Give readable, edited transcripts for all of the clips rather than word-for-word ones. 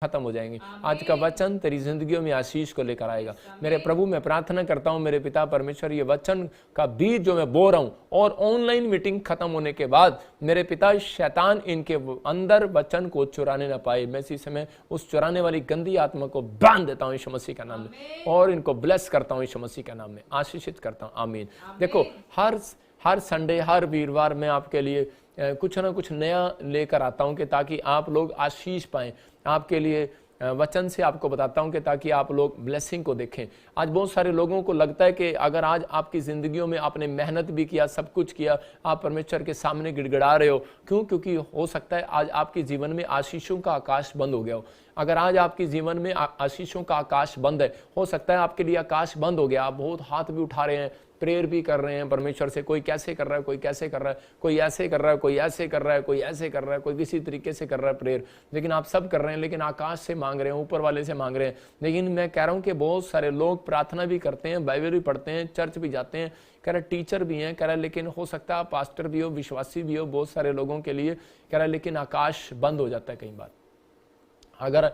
खत्म हो जाएंगे। आज का वचन तेरी जिंदगियों में आशीष को लेकर आएगा। मेरे प्रभु, मैं प्रार्थना करता हूं मेरे पिता परमेश्वर, ये वचन का बीज जो मैं बो रहा हूं और ऑनलाइन मीटिंग खत्म होने के बाद मेरे पिता शैतान इनके अंदर वचन को चुराने ना पाए। मैं इसी समय उस चुराने वाली गंदी आत्मा को बांध देता हूं यीशु मसीह का नाम में और इनको ब्लेस करता हूं यीशु मसीह का नाम में, आशीषित करता हूं। आमीन। देखो, हर संडे, हर वीरवार मैं आपके लिए कुछ ना कुछ नया लेकर आता हूं कि ताकि आप लोग आशीष पाएं। आपके लिए वचन से आपको बताता हूं कि ताकि आप लोग ब्लेसिंग को देखें। आज बहुत सारे लोगों को लगता है कि अगर आज आपकी जिंदगियों में आपने मेहनत भी किया, सब कुछ किया, आप परमेश्वर के सामने गिड़गिड़ा रहे हो। क्यों? क्योंकि हो सकता है आज आपके जीवन में आशीषों का आकाश बंद हो गया हो। अगर आज आपके जीवन में आशीषों का आकाश बंद है, हो सकता है आपके लिए आकाश बंद हो गया। आप बहुत हाथ भी उठा रहे हैं, प्रेयर भी कर रहे हैं परमेश्वर से, कोई कैसे कर रहा है, कोई कैसे कर रहा है, कोई ऐसे कर रहा है, कोई ऐसे कर रहा है, कोई ऐसे कर रहा है, कोई किसी तरीके से कर रहा है प्रेयर, लेकिन आप सब कर रहे हैं, लेकिन आकाश से मांग रहे हैं, ऊपर वाले से मांग रहे हैं। लेकिन मैं कह रहा हूं कि बहुत सारे लोग प्रार्थना भी करते हैं, बाइबल भी पढ़ते हैं, चर्च भी जाते हैं, कह रहा टीचर भी हैं, कह रहा लेकिन हो सकता है पास्टर भी हो, विश्वासी भी हो, बहुत सारे लोगों के लिए कह रहा लेकिन आकाश बंद हो जाता है कई बार। अगर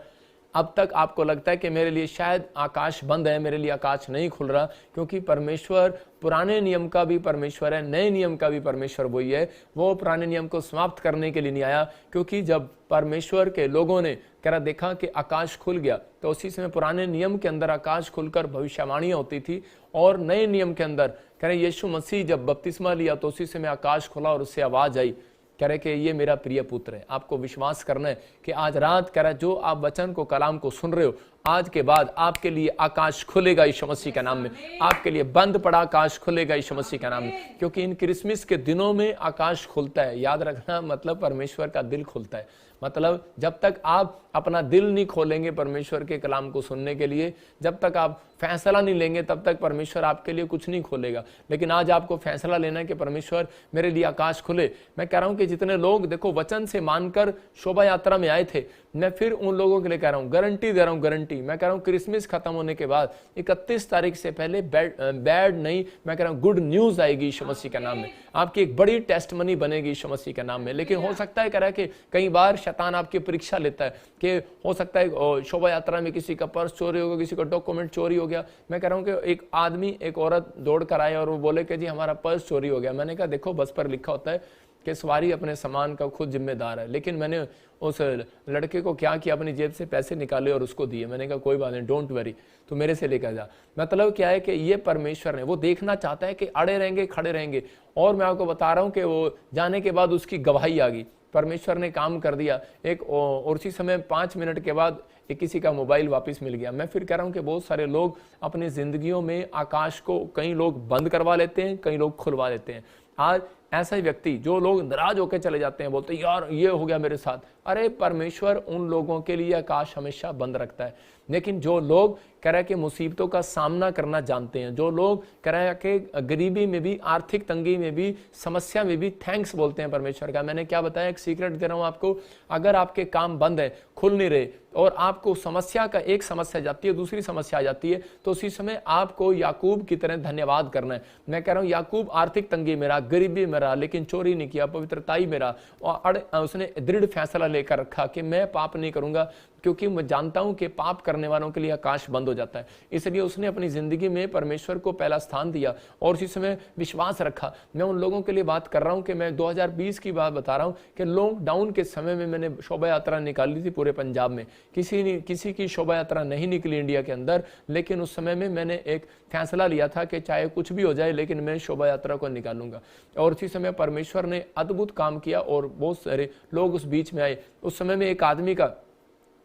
अब तक आपको लगता है कि मेरे लिए शायद आकाश बंद है, मेरे लिए आकाश नहीं खुल रहा, क्योंकि परमेश्वर पुराने नियम का भी परमेश्वर है, नए नियम का भी परमेश्वर वही है। वो पुराने नियम को समाप्त करने के लिए नहीं आया, क्योंकि जब परमेश्वर के लोगों ने कह रहा देखा कि आकाश खुल गया, तो उसी समय पुराने नियम के अंदर आकाश खुलकर भविष्यवाणियां होती थी, और नए नियम के अंदर कह रहे यीशु मसीह जब बपतिस्मा लिया तो उसी समय आकाश खुला और उससे आवाज आई, कह रहे कि ये मेरा प्रिय पुत्र है। आपको विश्वास करना है कि आज रात कह रहा जो आप वचन को, कलाम को सुन रहे हो, आज के बाद आपके लिए आकाश खुलेगा यीशु मसीह का नाम में। आपके लिए बंद पड़ा आकाश खुलेगा यीशु मसीह का नाम में, क्योंकि इन क्रिसमस के दिनों में आकाश खुलता है। याद रखना, मतलब परमेश्वर का दिल खुलता है। मतलब जब तक आप अपना दिल नहीं खोलेंगे परमेश्वर के कलाम को सुनने के लिए, जब तक आप फैसला नहीं लेंगे, तब तक परमेश्वर आपके लिए कुछ नहीं खोलेगा। लेकिन आज आपको फैसला लेना है कि परमेश्वर मेरे लिए आकाश खुले। मैं कह रहा हूं कि जितने लोग देखो वचन से मानकर शोभा यात्रा में आए थे, मैं फिर उन लोगों के लिए कह रहा हूं, गारंटी दे रहा हूं, गारंटी। मैं कह रहा हूं क्रिसमस खत्म होने के बाद 31 तारीख से पहले बैड नहीं, मैं कह रहा हूं गुड न्यूज आएगी यीशु मसीह का नाम में। आपकी एक बड़ी टेस्टमनी बनेगी यीशु मसीह का नाम में। लेकिन हो सकता है कह रहा है कि कई बार शैतान आपकी परीक्षा लेता है कि हो सकता है शोभा यात्रा में किसी का पर्स चोरी हो गया, किसी का डॉक्यूमेंट चोरी हो गया। मैं कह रहा हूं कि एक आदमी, एक औरत दौड़ कर आए और वो बोले कि जी हमारा पर्स चोरी हो गया। मैंने कहा देखो बस पर लिखा होता है कि सवारी अपने सामान का खुद जिम्मेदार है, लेकिन मैंने उस लड़के को क्या किया, अपनी जेब से पैसे निकाले और उसको दिए। मैंने कहा कोई बात नहीं, डोंट वरी, तू मेरे से लेकर जा। मतलब क्या है कि ये परमेश्वर ने, वो देखना चाहता है कि अड़े रहेंगे, खड़े रहेंगे। और मैं आपको बता रहा हूं कि वो जाने के बाद उसकी गवाही आ गई, परमेश्वर ने काम कर दिया। एक और उसी समय 5 मिनट के बाद किसी का मोबाइल वापस मिल गया। मैं फिर कह रहा हूं कि बहुत सारे लोग अपनी जिंदगियों में आकाश को, कई लोग बंद करवा लेते हैं, कई लोग खुलवा लेते हैं। आज ऐसा ही व्यक्ति, जो लोग नाराज होकर चले जाते हैं, बोलते हैं यार ये हो गया मेरे साथ। अरे परमेश्वर उन लोगों के लिए आकाश हमेशा बंद रखता है। लेकिन जो लोग कह रहे हैं कि मुसीबतों का सामना करना जानते हैं, जो लोग कह रहे हैं कि गरीबी में भी, आर्थिक तंगी में भी, समस्या में भी थैंक्स बोलते हैं परमेश्वर का। मैंने क्या बताया, एक सीक्रेट दे रहा हूं आपको। अगर आपके काम बंद है, खुल नहीं रहे, और आपको समस्या का, एक समस्या जाती है, दूसरी समस्या आ जाती है, तो उसी समय आपको याकूब की तरह धन्यवाद करना है। मैं कह रहा हूं याकूब आर्थिक तंगी में रहा, गरीबी में रहा, लेकिन चोरी नहीं किया, पवित्रताई में रहा, और उसने दृढ़ फैसला लेकर रखा कि मैं पाप नहीं करूंगा, क्योंकि मैं जानता हूं कि पाप करने वालों के लिए आकाश बंद हो जाता है। इसलिए उसने अपनी जिंदगी में परमेश्वर को पहला स्थान दिया और उसी समय विश्वास रखा। मैं उन लोगों के लिए बात कर रहा हूं कि मैं 2020 की बात बता रहा हूं कि लॉकडाउन के समय में मैंने शोभा यात्रा निकाली थी पूरे पंजाब में। किसी की शोभा यात्रा नहीं निकली इंडिया के अंदर, लेकिन उस समय में मैंने एक फैसला लिया था कि चाहे कुछ भी हो जाए, लेकिन मैं शोभा यात्रा को निकालूंगा। और उसी समय परमेश्वर ने अद्भुत काम किया और बहुत सारे लोग उस बीच में आए। उस समय में एक आदमी का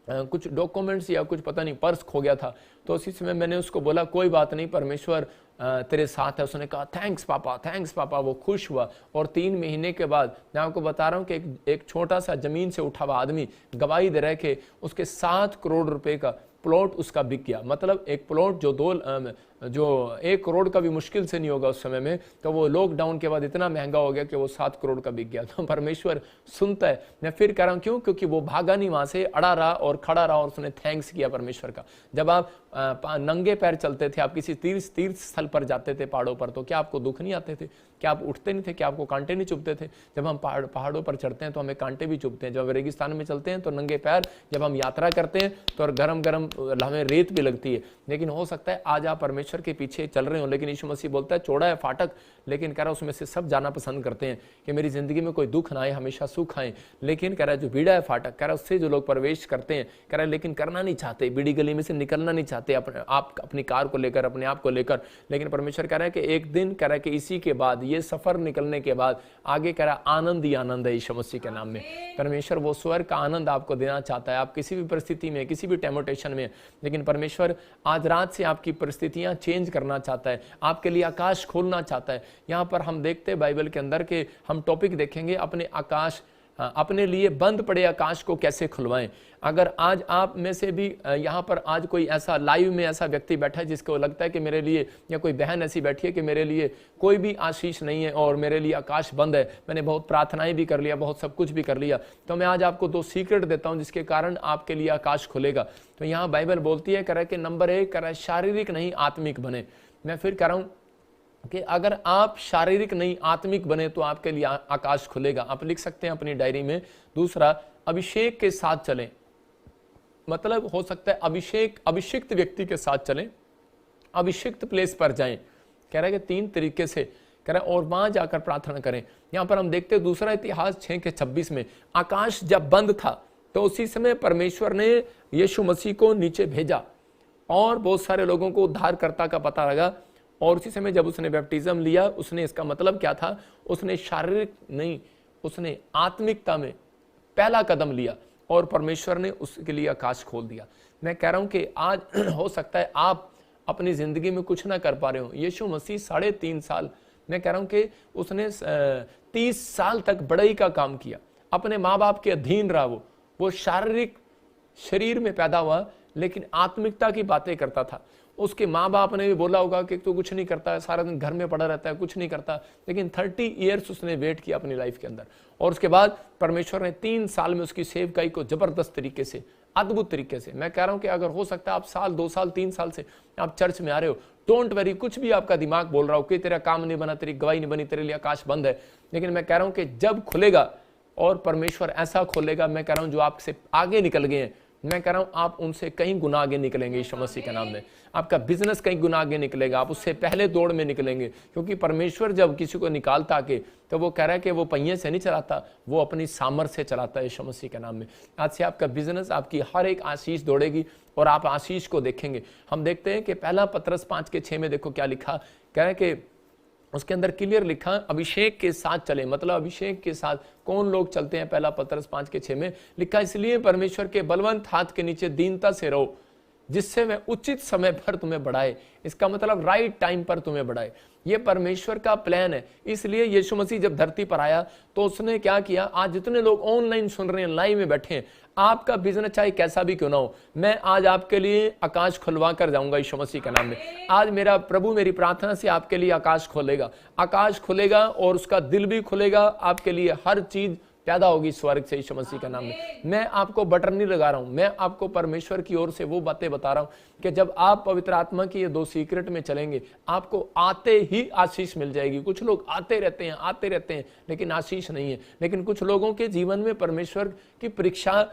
कुछ डॉक्यूमेंट्स या कुछ पता नहीं पर्स खो गया था, तो उसी समय मैंने उसको बोला कोई बात नहीं, परमेश्वर तेरे साथ है। उसने कहा थैंक्स पापा, थैंक्स पापा। वो खुश हुआ और 3 महीने के बाद मैं आपको बता रहा हूं कि एक छोटा सा जमीन से उठा हुआ आदमी गवाही दे रहे कि उसके 7 करोड़ रुपए का प्लॉट उसका बिक गया। मतलब एक प्लॉट जो जो 1 करोड़ का भी मुश्किल से नहीं होगा उस समय में, तो वो लॉकडाउन के बाद इतना महंगा हो गया कि वो 7 करोड़ का बिक गया। तो परमेश्वर सुनता है। मैं फिर कह रहा हूँ क्यों? क्योंकि वो भागा नहीं वहां से, अड़ा रहा और खड़ा रहा और उसने थैंक्स किया परमेश्वर का। जब आप नंगे पैर चलते थे, आप किसी तीर्थ स्थल पर जाते थे पहाड़ों पर, तो क्या आपको दुख नहीं आते थे? क्या आप उठते नहीं थे? क्या आपको कांटे नहीं चुभते थे? जब हम पहाड़ों पर चढ़ते हैं तो हमें कांटे भी चुभते हैं। जब रेगिस्तान में चलते हैं तो नंगे पैर, जब हम यात्रा करते हैं तो गरम गरम हमें रेत भी लगती है। लेकिन हो सकता है आज आप परमेश्वर के पीछे चल रहे हो, लेकिन यीशु मसीह बोलता है चौड़ा है फाटक, लेकिन कह रहा है उसमें से सब जाना पसंद करते हैं कि मेरी जिंदगी में कोई दुख ना आए, हमेशा सुख आए। लेकिन कह रहा है जो बीड़ा है फाटक, कह रहा है उससे जो लोग प्रवेश करते हैं, कह रहा है लेकिन करना नहीं चाहते, बीड़ी गली में से निकलना नहीं चाहते अपनी कार को लेकर, अपने आप को लेकर। लेकिन परमेश्वर कह रहा है कि एक दिन, कह रहा है कि इसी के बाद, ये सफर निकलने के बाद आगे कह रहा है आनंद ही आनंद है यीशु मसीह के नाम में। परमेश्वर वो स्वर्ग का आनंद आपको देना चाहता है। आप किसी भी परिस्थिति में, किसी भी टेम्पटेशन में, लेकिन परमेश्वर आज रात से आपकी परिस्थितियां चेंज करना चाहता है, आपके लिए आकाश खोलना चाहता है। यहाँ पर हम देखते हैं बाइबल के अंदर के हम टॉपिक देखेंगे अपने लिए बंद पड़े आकाश को कैसे खुलवाएं। अगर आज आप में से भी यहाँ पर आज कोई ऐसा लाइव में ऐसा व्यक्ति बैठा है जिसको लगता है कि मेरे लिए, या कोई बहन ऐसी बैठी है कि मेरे लिए कोई भी आशीष नहीं है और मेरे लिए आकाश बंद है, मैंने बहुत प्रार्थनाएं भी कर लिया, बहुत सब कुछ भी कर लिया, तो मैं आज आपको 2 सीक्रेट देता हूं जिसके कारण आपके लिए आकाश खुलेगा। तो यहाँ बाइबल बोलती है, कह रहा है कि नंबर 1 कह रहा है शारीरिक नहीं आत्मिक बने। मैं फिर कह रहा हूं कि अगर आप शारीरिक नहीं आत्मिक बने तो आपके लिए आकाश खुलेगा। आप लिख सकते हैं अपनी डायरी में। दूसरा, अभिषेक के साथ चलें। मतलब हो सकता है अभिषिक्त व्यक्ति के साथ चलें, अभिषिक्त प्लेस पर जाएं। कह रहा है कि 3 तरीके से, कह रहा है और वहां जाकर प्रार्थना करें। यहां पर हम देखते हैं दूसरा इतिहास 6:26 में, आकाश जब बंद था तो उसी समय परमेश्वर ने यीशु मसीह को नीचे भेजा और बहुत सारे लोगों को उद्धारकर्ता का पता लगा। और उसी समय जब उसने बैप्टिज्म लिया, उसने, इसका मतलब क्या था, उसने शारीरिक नहीं, उसने आत्मिकता में पहला कदम लिया और परमेश्वर ने उसके लिए आकाश खोल दिया। मैं कह रहा हूं कि आज हो सकता है आप अपनी जिंदगी में कुछ ना कर पा रहे हो। यीशु मसीह 3.5 साल, मैं कह रहा हूं कि उसने 30 साल तक बड़ाई का काम किया, अपने माँ बाप के अधीन रहा। वो शारीरिक शरीर में पैदा हुआ लेकिन आत्मिकता की बातें करता था। उसके माँ बाप ने भी बोला होगा कि तू कुछ नहीं करता है, सारा दिन घर में पड़ा रहता है, कुछ नहीं करता, लेकिन 30 ईयर्स उसने वेट किया अपनी लाइफ के अंदर। और उसके बाद परमेश्वर ने 3 साल में उसकी सेवकाई को जबरदस्त तरीके से, अद्भुत तरीके से, मैं कह रहा हूं कि अगर हो सकता है आप 1 साल 2 साल 3 साल से आप चर्च में आ रहे हो, डोंट वरी, कुछ भी आपका दिमाग बोल रहा हो कि तेरा काम नहीं बना, तेरी गवाही नहीं बनी, तेरे लिए आकाश बंद है, लेकिन मैं कह रहा हूं कि जब खुलेगा और परमेश्वर ऐसा खोलेगा, मैं कह रहा हूं जो आपसे आगे निकल गए हैं, मैं कह रहा हूं आप उनसे कहीं गुना आगे निकलेंगे यीशु मसीह के नाम में। आपका बिजनेस कहीं गुना आगे निकलेगा, आप उससे पहले दौड़ में निकलेंगे, क्योंकि परमेश्वर जब किसी को निकालता आके तो वो कह रहा है कि वो पहिए से नहीं चलाता, वो अपनी सामर्थ्य से चलाता है यीशु मसीह के नाम में। आज से आपका बिजनेस, आपकी हर एक आशीष दौड़ेगी और आप आशीष को देखेंगे। हम देखते हैं कि पहला पतरस 5:6 में देखो क्या लिखा, कह रहा है कि उसके अंदर क्लियर लिखा, अभिषेक के साथ चले। मतलब अभिषेक के साथ कौन लोग चलते हैं? पहला पतरस 5:6 में लिखा, इसलिए परमेश्वर के बलवंत हाथ के नीचे दीनता से रहो, जिससे वह उचित समय पर तुम्हें बढ़ाए। इसका मतलब राइट टाइम पर तुम्हें बढ़ाए। ये परमेश्वर का प्लान है। इसलिए यीशु मसीह जब धरती पर आया तो उसने क्या किया? आज जितने लोग ऑनलाइन सुन रहे हैं, लाइव में बैठे हैं, आपका बिजनेस चाहे कैसा भी क्यों ना हो, मैं आज आपके लिए आकाश खुलवा कर जाऊंगा यीशु मसीह के नाम में। आज मेरा प्रभु मेरी प्रार्थना से आपके लिए आकाश खोलेगा, आकाश खुलेगा और उसका दिल भी खुलेगा। आपके लिए हर चीज पैदा होगी स्वर्ग से यीशु मसीह का नाम में। मैं आपको बटन नहीं लगा रहा हूं, मैं आपको परमेश्वर की ओर से वो बातें बता रहा हूं कि जब आप पवित्र आत्मा की ये 2 सीक्रेट में चलेंगे, आपको आते ही आशीष मिल जाएगी। कुछ लोग आते रहते हैं लेकिन आशीष नहीं है। लेकिन कुछ लोगों के जीवन में परमेश्वर की परीक्षा,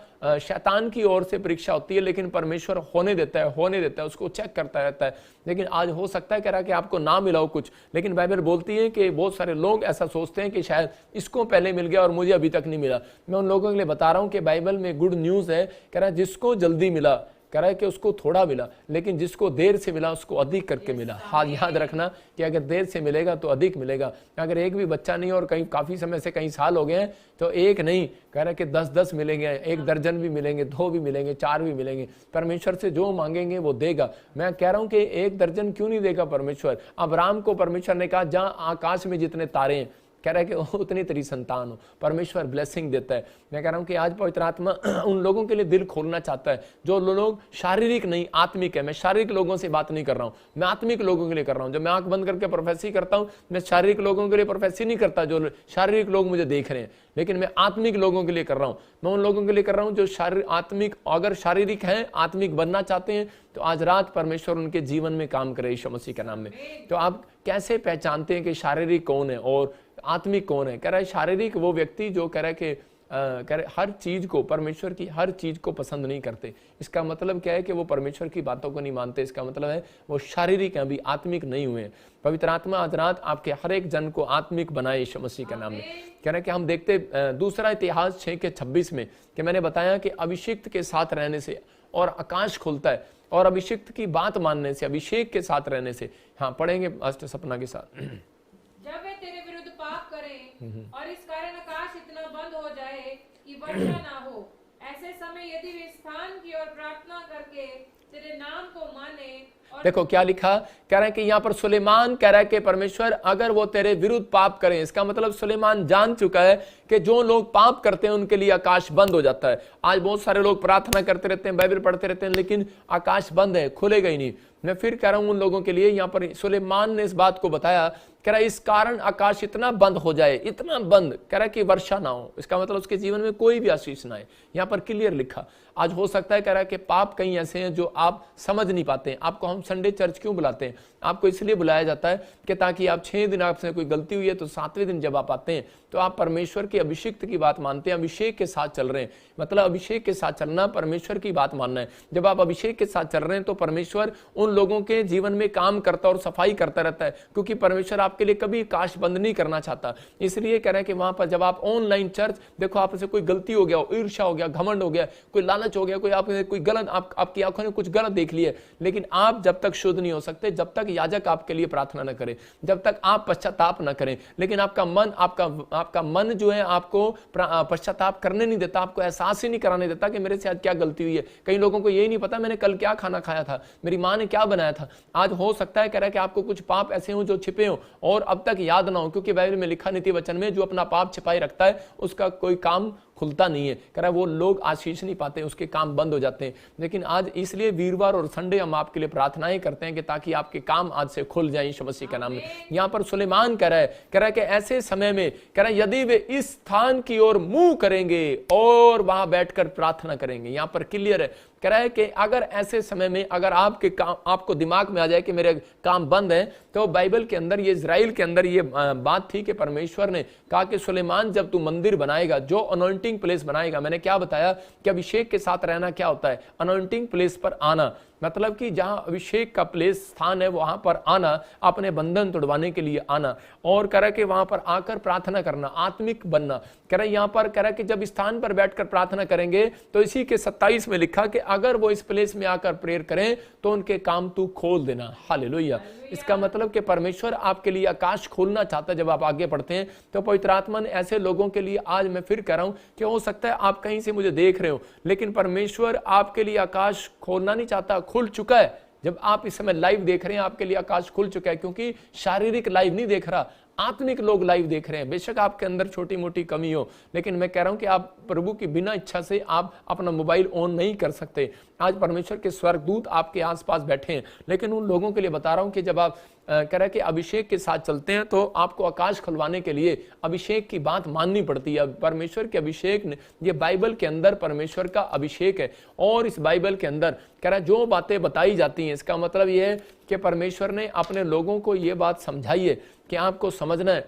शैतान की ओर से परीक्षा होती है, लेकिन परमेश्वर होने देता है, उसको चेक करता रहता है। लेकिन आज हो सकता है कह रहा कि आपको ना मिला हो कुछ, लेकिन बाइबल बोलती है कि बहुत सारे लोग ऐसा सोचते हैं कि शायद इसको पहले मिल गया और मुझे अभी तक नहीं मिला। मैं उन लोगों के लिए बता रहा हूं कि बाइबल में गुड न्यूज है। कह रहा है जिसको जल्दी मिला, कह रहा है कि उसको थोड़ा मिला, लेकिन जिसको देर से मिला उसको अधिक करके मिला। हाँ, याद रखना कि अगर देर से मिलेगा तो अधिक मिलेगा। अगर एक भी बच्चा नहीं और कहीं काफी समय से कई साल हो गए हैं तो एक नहीं, कह रहा है कि 10-10 मिलेंगे, 1 दर्जन भी मिलेंगे, 2 भी मिलेंगे, 4 भी मिलेंगे। परमेश्वर से जो मांगेंगे वो देगा। मैं कह रहा हूं कि 1 दर्जन क्यों नहीं देगा परमेश्वर? अब्राहम को परमेश्वर ने कहा जहां आकाश में जितने तारे हैं कह रहा है कि उतनी तेरी संतान हो। परमेश्वर ब्लेसिंग देता है। मैं कह रहा हूं कि आज पवित्र आत्मा उन लोगों के लिए दिल खोलना चाहता है जो लोग शारीरिक नहीं आत्मिक है। मैं शारीरिक लोगों से बात नहीं कर रहा हूं, मैं आत्मिक लोगों के लिए कर रहा हूं। जब मैं आंख बंद करके प्रोफेसी करता हूं, मैं शारीरिक लोगों के लिए प्रोफेसी नहीं करता जो शारीरिक लोग मुझे देख रहे हैं, लेकिन मैं आत्मिक लोगों के लिए कर रहा हूं। मैं उन लोगों के लिए कर रहा हूं जो आत्मिक, अगर शारीरिक हैं, आत्मिक बनना चाहते हैं, तो आज रात परमेश्वर उनके जीवन में काम करे यीशु मसीह के नाम में। तो आप कैसे पहचानते हैं कि शारीरिक कौन है और आत्मिक कौन है? कह रहा है शारीरिक वो व्यक्ति जो कह रहा है कि कह रहे हर चीज को, परमेश्वर की हर चीज को पसंद नहीं करते। इसका मतलब क्या है कि वो परमेश्वर की बातों को नहीं मानते। इसका मतलब है वो शारीरिक हैं, अभी आत्मिक नहीं हुए हैं। पवित्र आत्मा आज रात आपके हर एक जन को आत्मिक बनाए यीशु मसीह के नाम में। कह रहे हैं कि हम देखते दूसरा इतिहास 6:26 में कि मैंने बताया कि अभिषिक्त के साथ रहने से और आकाश खुलता है, और अभिषिक्त की बात मानने से, अभिषेक के साथ रहने से। हाँ, पढ़ेंगे अष्ट सपना के साथ। जब वे तेरे विरुद्ध पाप करें और इस कारण आकाश इतना बंद हो जाए कि वर्षा ना हो, ऐसे समय यदि वे स्थान की ओर प्रार्थना करके तेरे नाम को माने और देखो क्या लिखा, कह रहा है कि यहाँ पर सुलेमान कह रहा है कि परमेश्वर अगर वो तेरे विरुद्ध पाप करें, इसका मतलब सुलेमान जान चुका है कि जो लोग पाप करते हैं उनके लिए आकाश बंद हो जाता है। आज बहुत सारे लोग प्रार्थना करते रहते हैं, बाइबल पढ़ते रहते हैं, लेकिन आकाश बंद है, खुलेगा ही नहीं। मैं फिर कह रहा हूं उन लोगों के लिए, यहाँ पर सुलेमान ने इस बात को बताया, कह रहा है इस कारण आकाश इतना बंद हो जाए, इतना बंद, कह रहा है कि वर्षा ना हो। इसका मतलब उसके जीवन में कोई भी आशीष ना है। यहाँ पर क्लियर लिखा। आज हो सकता है, कह रहा है कि पाप कहीं ऐसे हैं जो आप समझ नहीं पाते हैं। आपको हम संडे चर्च क्यों बुलाते हैं? आपको इसलिए बुलाया जाता है कि ताकि आप 6 दिन आपसे कोई गलती हुई है तो 7वें दिन जब आप आते हैं तो आप परमेश्वर की अभिषेक की बात मानते हैं, अभिषेक के साथ चल रहे हैं। मतलब अभिषेक के साथ चलना, परमेश्वर की बात मानना है। जब आप अभिषेक के साथ चल रहे हैं तो परमेश्वर उन लोगों के जीवन में काम करता और सफाई करता रहता है, क्योंकि परमेश्वर आपके लिए कभी आकाश बंद नहीं करना चाहता। इसलिए कह रहे हैं कि वहां पर जब आप ऑनलाइन चर्च देखो, आपसे कोई गलती हो गया, ईर्ष्या हो गया, घमंड हो गया, कोई लालच हो गया, कोई आपने कोई गलत, आपकी आंखों ने कुछ गलत देख लिया, लेकिन आप जब तक शुद्ध नहीं हो सकते, जब तक याजक आपके लिए प्रार्थना न करे, जब तक आप पश्चाताप न करें। लेकिन आपका मन जो है आपको पश्चाताप करने नहीं देता, आपको एहसास ही नहीं कराने देता कि मेरे से आज क्या गलती हुई है। कई लोगों को यही नहीं पता मैंने कल क्या खाना खाया था, मेरी माँ ने क्या बनाया था। आज हो सकता है, कह रहा है कि आपको कुछ पाप ऐसे हो जो छिपे हो और अब तक याद ना हो, क्योंकि बाइबल में लिखा नीति वचन में जो अपना पाप छिपाई रखता है उसका कोई काम खुलता नहीं है। कह रहा है वो लोग आशीष नहीं पाते, उसके काम बंद हो जाते हैं। लेकिन आज इसलिए वीरवार और संडे हम आपके लिए प्रार्थनाएं करते हैं कि ताकि आपके काम आज से खुल जाए यीशु मसीह के नाम में। यहाँ पर सुलेमान कह रहा है कि ऐसे समय में, कह रहा है यदि वे इस स्थान की ओर मुंह करेंगे और वहां बैठकर प्रार्थना करेंगे। यहाँ पर क्लियर है, कह रहा है कि अगर ऐसे समय में अगर आपके काम, आपको दिमाग में आ जाए कि मेरे काम बंद है, तो बाइबल के अंदर ये इजराइल के अंदर ये बात थी कि परमेश्वर ने कहा कि सुलेमान जब तू मंदिर बनाएगा, जो अनॉइंटिंग प्लेस बनाएगा, मैंने क्या बताया कि अभिषेक के साथ रहना क्या होता है, अनॉइंटिंग प्लेस पर आना, मतलब कि जहां अभिषेक का प्लेस स्थान है वहां पर आना, अपने बंधन तोड़वाने के लिए आना, और कह रहा कि वहां पर आकर प्रार्थना करना, आत्मिक बनना। कह रहा यहां पर कह रहा कि जब स्थान पर बैठकर प्रार्थना करेंगे तो इसी के 27 में लिखा कि अगर वो इस प्लेस में आकर प्रेयर करें तो उनके काम तू खोल देना। हालेलुया। इसका मतलब कि परमेश्वर आपके लिए आकाश खोलना चाहता है। जब आप आगे बढ़ते हैं तो पवित्र आत्मा ने ऐसे लोगों के लिए, आज मैं फिर कह रहा हूं कि हो सकता है आप कहीं से मुझे देख रहे हो, लेकिन परमेश्वर आपके लिए आकाश खोलना नहीं चाहता, खुल चुका है। जब आप इस समय लाइव देख रहे हैं आपके लिए आकाश खुल चुका है, क्योंकि शारीरिक लाइव नहीं देख रहा, आत्मिक लोग लाइव देख रहे हैं। बेशक आपके अंदर छोटी मोटी कमी हो, लेकिन मैं कह रहा हूं कि आप प्रभु की बिना इच्छा से आप अपना मोबाइल ऑन नहीं कर सकते। आज परमेश्वर के स्वर्गदूत आपके आसपास बैठे हैं, लेकिन उन लोगों के लिए बता रहा हूं कि जब आप कह रहे कि अभिषेक के साथ चलते हैं तो आपको आकाश खुलवाने के लिए अभिषेक की बात माननी पड़ती है। परमेश्वर के अभिषेक ने, ये बाइबल के अंदर परमेश्वर का अभिषेक है, और इस बाइबल के अंदर कह रहा जो बातें बताई जाती हैं, इसका मतलब ये है कि परमेश्वर ने अपने लोगों को ये बात समझाई है कि आपको समझना है।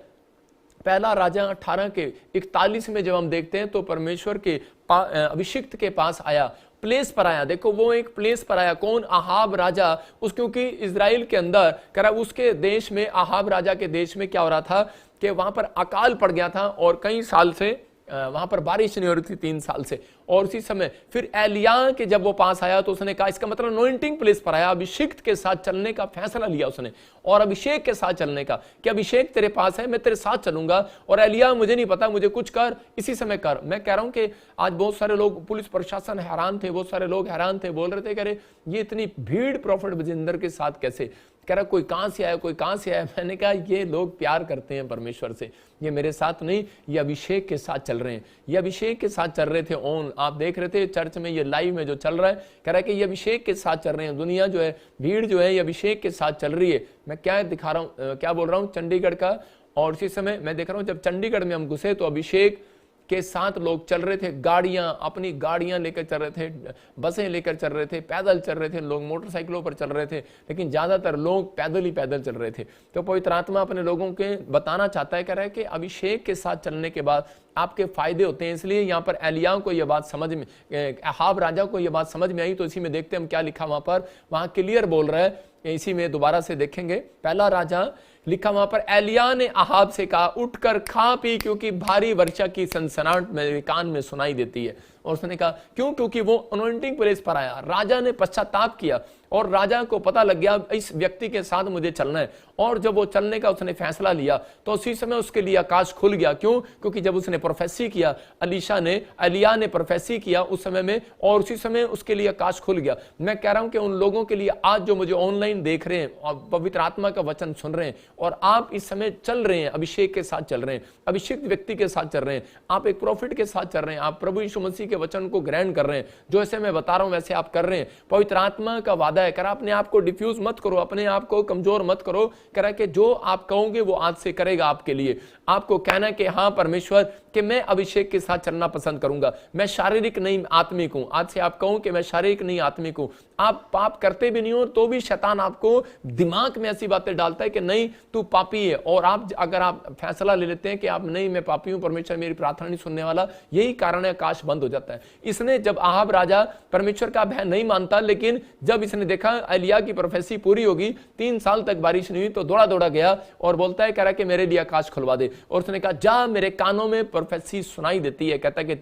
पहला राजा 18:41 में जब हम देखते हैं तो परमेश्वर के अभिषिक्त के पास आया, प्लेस पर आया। देखो वो एक प्लेस पर आया, कौन? आहाब राजा। क्योंकि इजराइल के अंदर कह रहा उसके देश में, आहाब राजा के देश में क्या हो रहा था कि वहां पर अकाल पड़ गया था और कई साल से वहां पर बारिश नहीं हो रही थी, 3 साल से, और उसी समय फिर एलिया के जब वो पास आया तो उसने कहा, इसका मतलब अनॉइंटिंग प्लेस पर आया, अभिषेक के साथ चलने का फैसला लिया उसने, और अभिषेक के साथ चलने का कि अभिषेक तेरे पास है, मैं तेरे साथ चलूंगा, और एलिया मुझे नहीं पता, मुझे कुछ कर, इसी समय कर। मैं कह रहा हूं कि आज बहुत सारे लोग, पुलिस प्रशासन हैरान थे, बहुत सारे लोग हैरान थे, बोल रहे थे कह रहे ये इतनी भीड़ प्रॉफिट बजिंदर के साथ कैसे, कह रहा कोई कहां से आया, कोई कहां से आया। मैंने कहा ये लोग प्यार करते हैं परमेश्वर से, ये मेरे साथ नहीं, ये अभिषेक के साथ चल रहे हैं, ये अभिषेक के साथ चल रहे थे। ऑन आप देख रहे थे चर्च में, ये लाइव में जो चल रहा है, कह रहा है कि ये अभिषेक के साथ चल रहे हैं, दुनिया जो है, भीड़ जो है, ये अभिषेक के साथ चल रही है। मैं क्या दिखा रहा हूं, क्या बोल रहा हूं, चंडीगढ़ का। और इसी समय मैं देख रहा हूं जब चंडीगढ़ में हम घुसे तो अभिषेक के साथ लोग चल रहे थे, गाड़ियां, अपनी गाड़ियां लेकर चल रहे थे, बसें लेकर चल रहे थे, पैदल चल रहे थे, लोग मोटरसाइकिलों पर चल रहे थे, लेकिन ज्यादातर लोग पैदल ही पैदल चल रहे थे। तो पवित्र आत्मा अपने लोगों के बताना चाहता है, कह रहा है कि अभिषेक के साथ चलने के बाद आपके फायदे होते हैं। इसलिए यहाँ पर एलिया को यह बात समझ में, अहाब राजा को यह बात समझ में आई। तो इसी में देखते हम क्या लिखा वहां पर, वहां क्लियर बोल रहा है, इसी में दोबारा से देखेंगे। पहला राजा लिखा वहां पर, एलिया ने अहाब से कहा, उठकर खा पी, क्योंकि भारी वर्षा की सनसनाहट मेरे कान में सुनाई देती है। और उसने कहा क्यों, क्योंकि वो अनॉइंटिंग प्लेस पर आया। राजा ने पश्चाताप किया और राजा को पता लग गया इस व्यक्ति के साथ मुझे चलना है, और जब वो चलने का उसने फैसला लिया तो उसी समय उसके लिए आकाश खुल गया। क्यों, क्योंकि जब उसने प्रोफेसी किया, एलिया ने प्रोफेसी किया उस समय में, और उसी समय उसके लिए आकाश खुल गया। मैं कह रहा हूं कि उन लोगों के लिए आज जो मुझे ऑनलाइन देख रहे हैं और पवित्र आत्मा का वचन सुन रहे हैं, और आप इस समय चल रहे हैं, अभिषेक के साथ चल रहे हैं, अभिषेक व्यक्ति के साथ चल रहे हैं, आप एक प्रॉफिट के साथ चल रहे हैं, आप प्रभु यीशु मसीह के वचन को ग्रहण कर रहे हैं, जो ऐसे मैं बता रहा हूं वैसे आप कर रहे हैं। पवित्र आत्मा का वादा है, करा अपने आप को डिफ्यूज मत करो, अपने आप को कमजोर मत करो, करा कि जो आप कहोगे वो आज से करेगा आपके लिए। आपको कहना कि हाँ परमेश्वर, कि मैं अभिषेक के साथ चलना पसंद करूंगा, मैं शारीरिक नहीं आत्मिक हूं। आज से आप कहो कि मैं शारीरिक नहीं आत्मिक हूं। आप पाप करते भी नहीं हो तो भी शैतान आपको दिमाग में ऐसी बातें डालता है कि नहीं तू पापी है, और आप अगर आप फैसला ले लेते हैं कि आप नहीं मैं पापी हूं, परमेश्वर मेरी प्रार्थना नहीं सुनने वाला, यही कारण है आकाश बंद हो जाता है। इसने जब अहाब राजा परमेश्वर का भय नहीं मानता, लेकिन जब इसने देखा एलिया की प्रोफेसी पूरी होगी, 3 साल तक बारिश नहीं हुई, तो दौड़ा दौड़ा गया और बोलता है, कह रहा कि मेरे लिए आकाश खुलवा दे। और उसने कहा जा, मेरे कानों में प्रोफेसी सुनाई देती है, कहता कि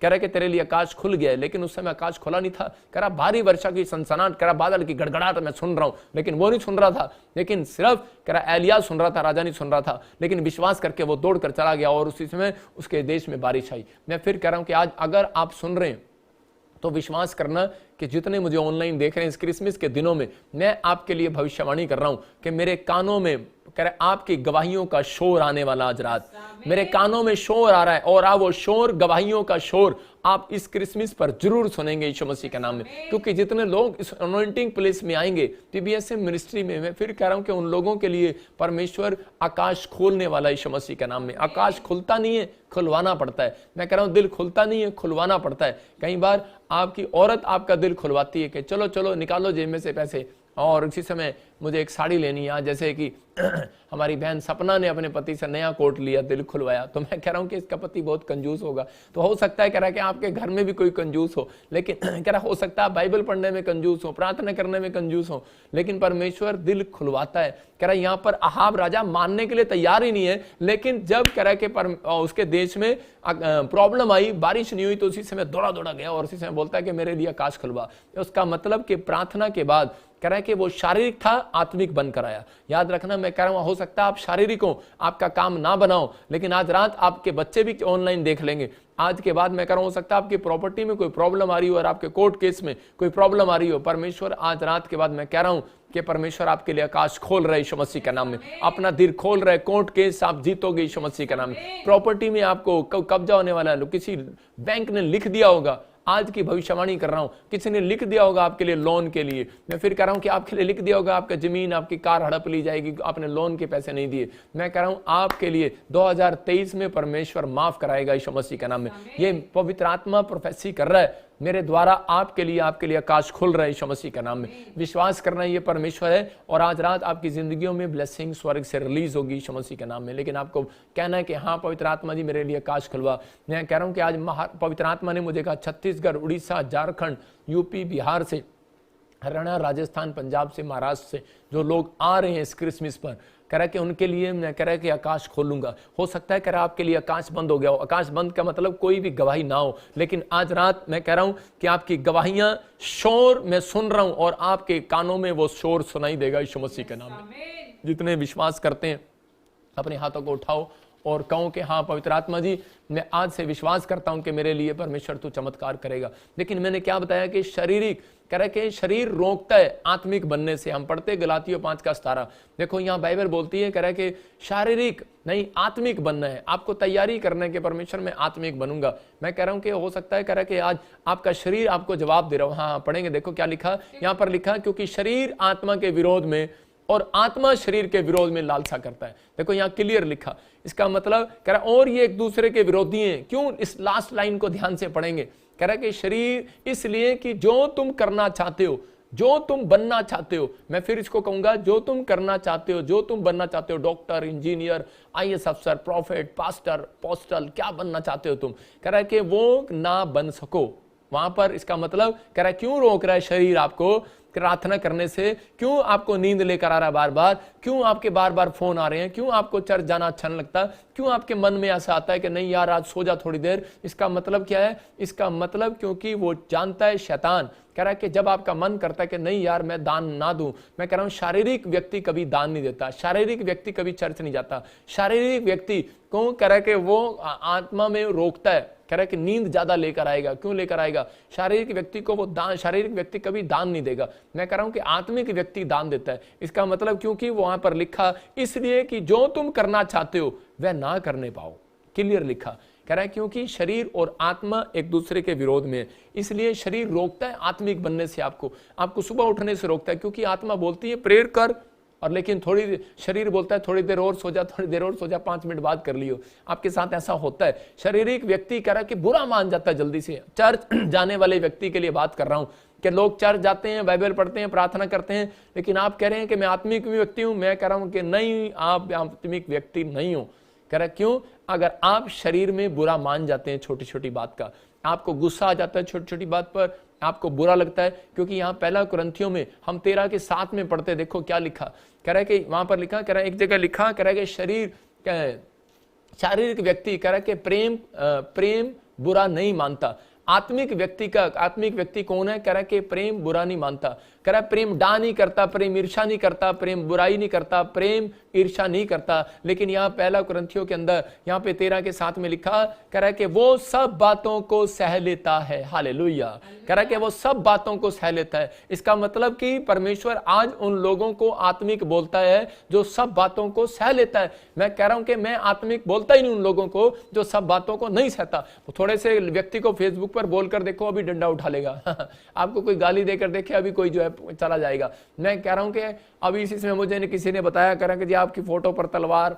कह रहा कि तेरे लिए आकाश खुल गया है, लेकिन उस समय आकाश खुला नहीं था। कह रहा भारी वर्षा की सनसनाहट, कह रहा बादल की गड़गड़ाहट मैं सुन रहा हूं, लेकिन वो नहीं सुन रहा था, लेकिन सिर्फ कह रहा एलिया सुन रहा था, राजा नहीं सुन रहा था। लेकिन विश्वास करके वो दौड़ कर चला गया और उसी समय उसके देश में बारिश आई। मैं फिर कह रहा हूं कि आज अगर आप सुन रहे हैं तो विश्वास करना कि जितने मुझे ऑनलाइन देख रहे हैं इस क्रिसमस के दिनों में, मैं आपके लिए भविष्यवाणी कर रहा हूं कि मेरे कानों में कह रहे आपकी गवाहियों का शोर आने वाला। आज रात मेरे कानों में शोर आ रहा है, और वो शोर, गवाहियों का शोर आप इस क्रिसमस पर जरूर सुनेंगे यीशु मसीह के नाम में। क्योंकि जितने लोग इस अनॉइंटिंग प्लेस में आएंगे टीबीएसएम मिनिस्ट्री में, मैं फिर कह रहा हूं कि उन लोगों के लिए परमेश्वर आकाश खोलने वाला यीशु मसीह के नाम में। आकाश खुलता नहीं है, खुलवाना पड़ता है। मैं कह रहा हूं दिल खुलता नहीं है, खुलवाना पड़ता है। कई बार आपकी औरत आपका दिल खुलवाती है कि चलो चलो निकालो जेब में से पैसे, और इसी समय मुझे एक साड़ी लेनी है। जैसे कि हमारी बहन सपना ने अपने पति से नया कोट लिया, दिल खुलवाया, तो मैं कह रहा हूं कि इसका पति बहुत कंजूस होगा। तो हो सकता है कह रहा है कि आपके घर में भी कोई कंजूस हो, लेकिन कह रहा हो सकता है बाइबल पढ़ने में कंजूस हो, प्रार्थना करने में कंजूस हो, लेकिन परमेश्वर दिल खुलवाता है। कह रहा है यहाँ पर अहाब राजा मानने के लिए तैयार ही नहीं है, लेकिन जब कह रहा है कि उसके देश में प्रॉब्लम आई, बारिश नहीं हुई, तो उसी समय दौड़ा दौड़ा गया और उसी समय बोलता है कि मेरे लिए आकाश खुलवा। उसका मतलब कि प्रार्थना के बाद कह रहा है कि वो शारीरिक था, आत्मिक बनकर आया। याद रखना, मैं कह रहा हूं हो सकता है आप शारीरिक हो, आपका काम ना बनाओ, लेकिन आज रात आपके बच्चे भी ऑनलाइन देख लेंगे। आज के बाद मैं कह रहा हूं हो सकता है आपकी प्रॉपर्टी में कोई प्रॉब्लम आ रही हो और आपके कोर्ट केस में कोई प्रॉब्लम आ रही हो। परमेश्वर आज रात के बाद मैं कह रहा हूं कि परमेश्वर आपके लिए आकाश खोल रहा है यीशु मसीह के नाम में, अपना दिल खोल रहा है। कोर्ट केस आप जीतोगे यीशु मसीह के नाम में। प्रॉपर्टी में आपको कब्जा होने वाला है, किसी बैंक ने लिख दिया होगा, आज की भविष्यवाणी कर रहा हूं, किसी ने लिख दिया होगा आपके लिए लोन के लिए। मैं फिर कह रहा हूं कि आपके लिए लिख दिया होगा आपका जमीन, आपकी कार हड़प ली जाएगी, आपने लोन के पैसे नहीं दिए। मैं कह रहा हूं आपके लिए 2023 में परमेश्वर माफ कराएगा यीशु मसीह के नाम में। ये पवित्र आत्मा प्रोफेसी कर रहा है मेरे द्वारा आपके लिए आकाश खुल रहा है यीशु मसीह के नाम में। विश्वास करना ये परमेश्वर है, और आज रात आपकी जिंदगियों में ब्लेसिंग स्वर्ग से रिलीज होगी यीशु मसीह के नाम में। लेकिन आपको कहना है कि हाँ पवित्र आत्मा जी मेरे लिए आकाश खुलवा। मैं कह रहा हूं कि आज पवित्र आत्मा ने मुझे कहा छत्तीसगढ़, उड़ीसा, झारखंड, यूपी, बिहार से हरियाणा, राजस्थान, पंजाब से, महाराष्ट्र से जो लोग आ रहे हैं इस क्रिसमस पर, कह रहा कि उनके लिए मैं कह रहा कि आकाश खोलूंगा। हो सकता है कह रहा आपके लिए आकाश बंद हो गया हो। आकाश बंद का मतलब कोई भी गवाही ना हो, लेकिन आज रात मैं कह रहा हूं कि आपकी गवाहियां शोर मैं सुन रहा हूं और आपके कानों में वो शोर सुनाई देगा यीशु मसीह के नाम में। जितने विश्वास करते हैं अपने हाथों को उठाओ और कहो कि हाँ पवित्र आत्मा जी, मैं आज से विश्वास करता हूं कि मेरे लिए परमेश्वर तू चमत्कार करेगा। लेकिन मैंने क्या बताया कि शारीरिक कह रहे कि शरीर रोकता है आत्मिक बनने से। हम पढ़ते गलातियों 5:17, देखो यहाँ बाइबल बोलती है कह रहा है कि शारीरिक नहीं आत्मिक बनना है, आपको तैयारी करने के परमेश्वर में आत्मिक बनूंगा। मैं कह रहा हूं कि हो सकता है कह रहा है कि आज आपका शरीर आपको जवाब दे रहा हूं। हाँ पढ़ेंगे, देखो क्या लिखा यहाँ पर, लिखा क्योंकि शरीर आत्मा के विरोध में और आत्मा शरीर के विरोध में लालसा करता है। देखो यहाँ क्लियर लिखा, इसका मतलब कह रहा और ये एक दूसरे के विरोधी हैं। क्यों? इस लास्ट लाइन को ध्यान से पढ़ेंगे। कह रहा कि शरीर इसलिए कि जो तुम करना चाहते हो, जो तुम बनना चाहते हो, मैं फिर इसको कहूंगा, जो तुम करना चाहते हो, जो तुम बनना चाहते हो, डॉक्टर, इंजीनियर, IAS अफसर, प्रॉफिट, पास्टर, पोस्टल, क्या बनना चाहते हो तुम, कह रहा है कि वो ना बन सको वहां पर। इसका मतलब कह रहा है क्यों रोक रहा है शरीर आपको प्रार्थना करने से? क्यों आपको नींद लेकर आ रहा है बार बार? क्यों आपके बार बार फोन आ रहे हैं? क्यों आपको चर्च जाना अच्छा नहीं लगता? क्यों आपके मन में ऐसा आता है कि नहीं यार आज सो जा थोड़ी देर? इसका मतलब क्या है? इसका मतलब क्योंकि वो जानता है शैतान कह रहा है कि जब आपका मन करता है कि नहीं यार मैं दान ना दूं, मैं कह रहा हूं शारीरिक व्यक्ति कभी दान नहीं देता, शारीरिक व्यक्ति कभी चर्च नहीं जाता, शारीरिक व्यक्ति क्यों कह रहा है कि वो आत्मा में रोकता है, कह रहा है कि नींद ज्यादा लेकर आएगा। क्यों लेकर आएगा? शारीरिक व्यक्ति को वो दान, शारीरिक व्यक्ति कभी दान नहीं देगा। मैं कह रहा हूं कि आत्मिक व्यक्ति दान देता है। इसका मतलब क्योंकि वहां पर लिखा इसलिए कि जो तुम करना चाहते हो वह ना करने पाओ, क्लियर लिखा। कह रहा है क्योंकि शरीर और आत्मा एक दूसरे के विरोध में है, इसलिए शरीर रोकता है आत्मिक बनने से, आपको सुबह उठने से रोकता है। क्योंकि आत्मा बोलती है प्रेयर कर, और लेकिन थोड़ी शरीर बोलता है थोड़ी देर और सो जा, थोड़ी देर और सो जा, 5 मिनट बाद कर लियो। आपके साथ ऐसा होता है। शारीरिक व्यक्ति कह रहा है कि बुरा मान जाता है जल्दी से। चर्च जाने वाले व्यक्ति के लिए बात कर रहा हूं कि लोग चर्च जाते हैं, बाइबल पढ़ते हैं, प्रार्थना करते हैं, लेकिन आप कह रहे हैं कि मैं आत्मिक व्यक्ति हूं। मैं कह रहा हूं कि नहीं, आप आत्मिक व्यक्ति नहीं हो। कह रहा क्यों? अगर आप शरीर में बुरा मान जाते हैं छोटी छोटी बात का, आपको गुस्सा आ जाता है छोटी छोटी बात पर, आपको बुरा लगता है। क्योंकि यहाँ पहला कुरिन्थियों में हम 13:7 में पढ़ते, देखो क्या लिखा। कह रहा है कि वहां पर लिखा, कह रहा है एक जगह लिखा, कह रहा है कि शारीरिक व्यक्ति कह रहा है कि प्रेम बुरा नहीं मानता। आत्मिक व्यक्ति कौन है? कह रहा है कि प्रेम बुरा नहीं मानता। कह रहा है प्रेम डा नहीं करता, प्रेम ईर्षा नहीं करता, प्रेम बुराई नहीं करता, प्रेम ईर्षा नहीं करता। लेकिन यहाँ पहला कुरिन्थियों के अंदर यहाँ पे 13:7 में लिखा, कह रहा है कि वो सब बातों को सह लेता है। हालेलुया। कह रहा है कि वो सब बातों को सह लेता है। इसका मतलब कि परमेश्वर आज उन लोगों को आत्मिक बोलता है जो सब बातों को सह लेता है। मैं कह रहा हूं कि मैं आत्मिक बोलता ही नहीं उन लोगों को जो सब बातों को नहीं सहता। थोड़े से व्यक्ति को फेसबुक पर बोलकर देखो, अभी डंडा उठा लेगा। आपको कोई गाली देकर देखे, अभी कोई जो है चला जाएगा। मैं कह रहा हूं कि अभी इसी समय मुझे किसी ने बताया, कह रहा कि जी आपकी फोटो पर तलवार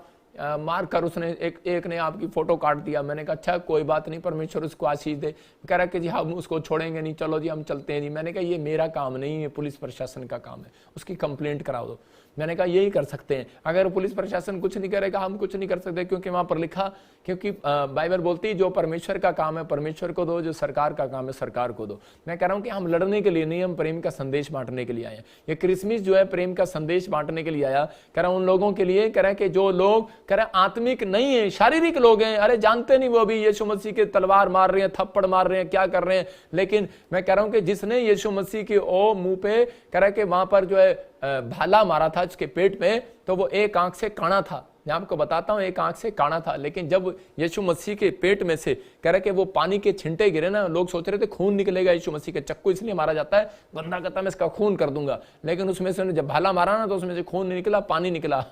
मार कर उसने एक ने आपकी फोटो काट दिया। मैंने कहा अच्छा कोई बात नहीं, परमेश्वर उसको आशीष दे। कह रहा कि जी हम उसको छोड़ेंगे नहीं, चलो जी हम चलते हैं जी। मैंने कहा ये मेरा काम नहीं है, पुलिस प्रशासन का काम है, उसकी कंप्लेंट करा दो। मैंने कहा यही कर सकते हैं। अगर पुलिस प्रशासन कुछ नहीं करेगा, हम कुछ नहीं कर सकते, क्योंकि वहां पर लिखा, क्योंकि बाइबल बोलती है जो परमेश्वर का काम है परमेश्वर को दो, जो सरकार का काम है सरकार को दो। मैं कह रहा हूं कि हम लड़ने के लिए नहीं, हम प्रेम का संदेश बांटने के लिए आए हैं। ये क्रिसमस जो है प्रेम का संदेश बांटने के लिए आया। कह रहा हूं उन लोगों के लिए, कह रहा है कि जो लोग कह रहा है आत्मिक नहीं है, शारीरिक लोग हैं, अरे जानते नहीं वो भी यीशु मसीह के तलवार मार रहे हैं, थप्पड़ मार रहे हैं, क्या कर रहे हैं। लेकिन मैं कह रहा हूं कि जिसने यीशु मसीह की मुंह पे कह रहा है कि वहां पर जो है भाला मारा था उसके पेट में, तो वो एक आंख से काना था। मैं आपको बताता हूं एक आंख से काना था। लेकिन जब यीशु मसीह के पेट में से कह रहे कि वो पानी के छिंटे गिरे ना, लोग सोच रहे थे खून निकलेगा। यीशु मसीह के चक्कू इसलिए मारा जाता है, बंदा कहता मैं इसका खून कर दूंगा। लेकिन उसमें से जब भाला मारा ना तो उसमें से खून नहीं निकला, पानी निकला।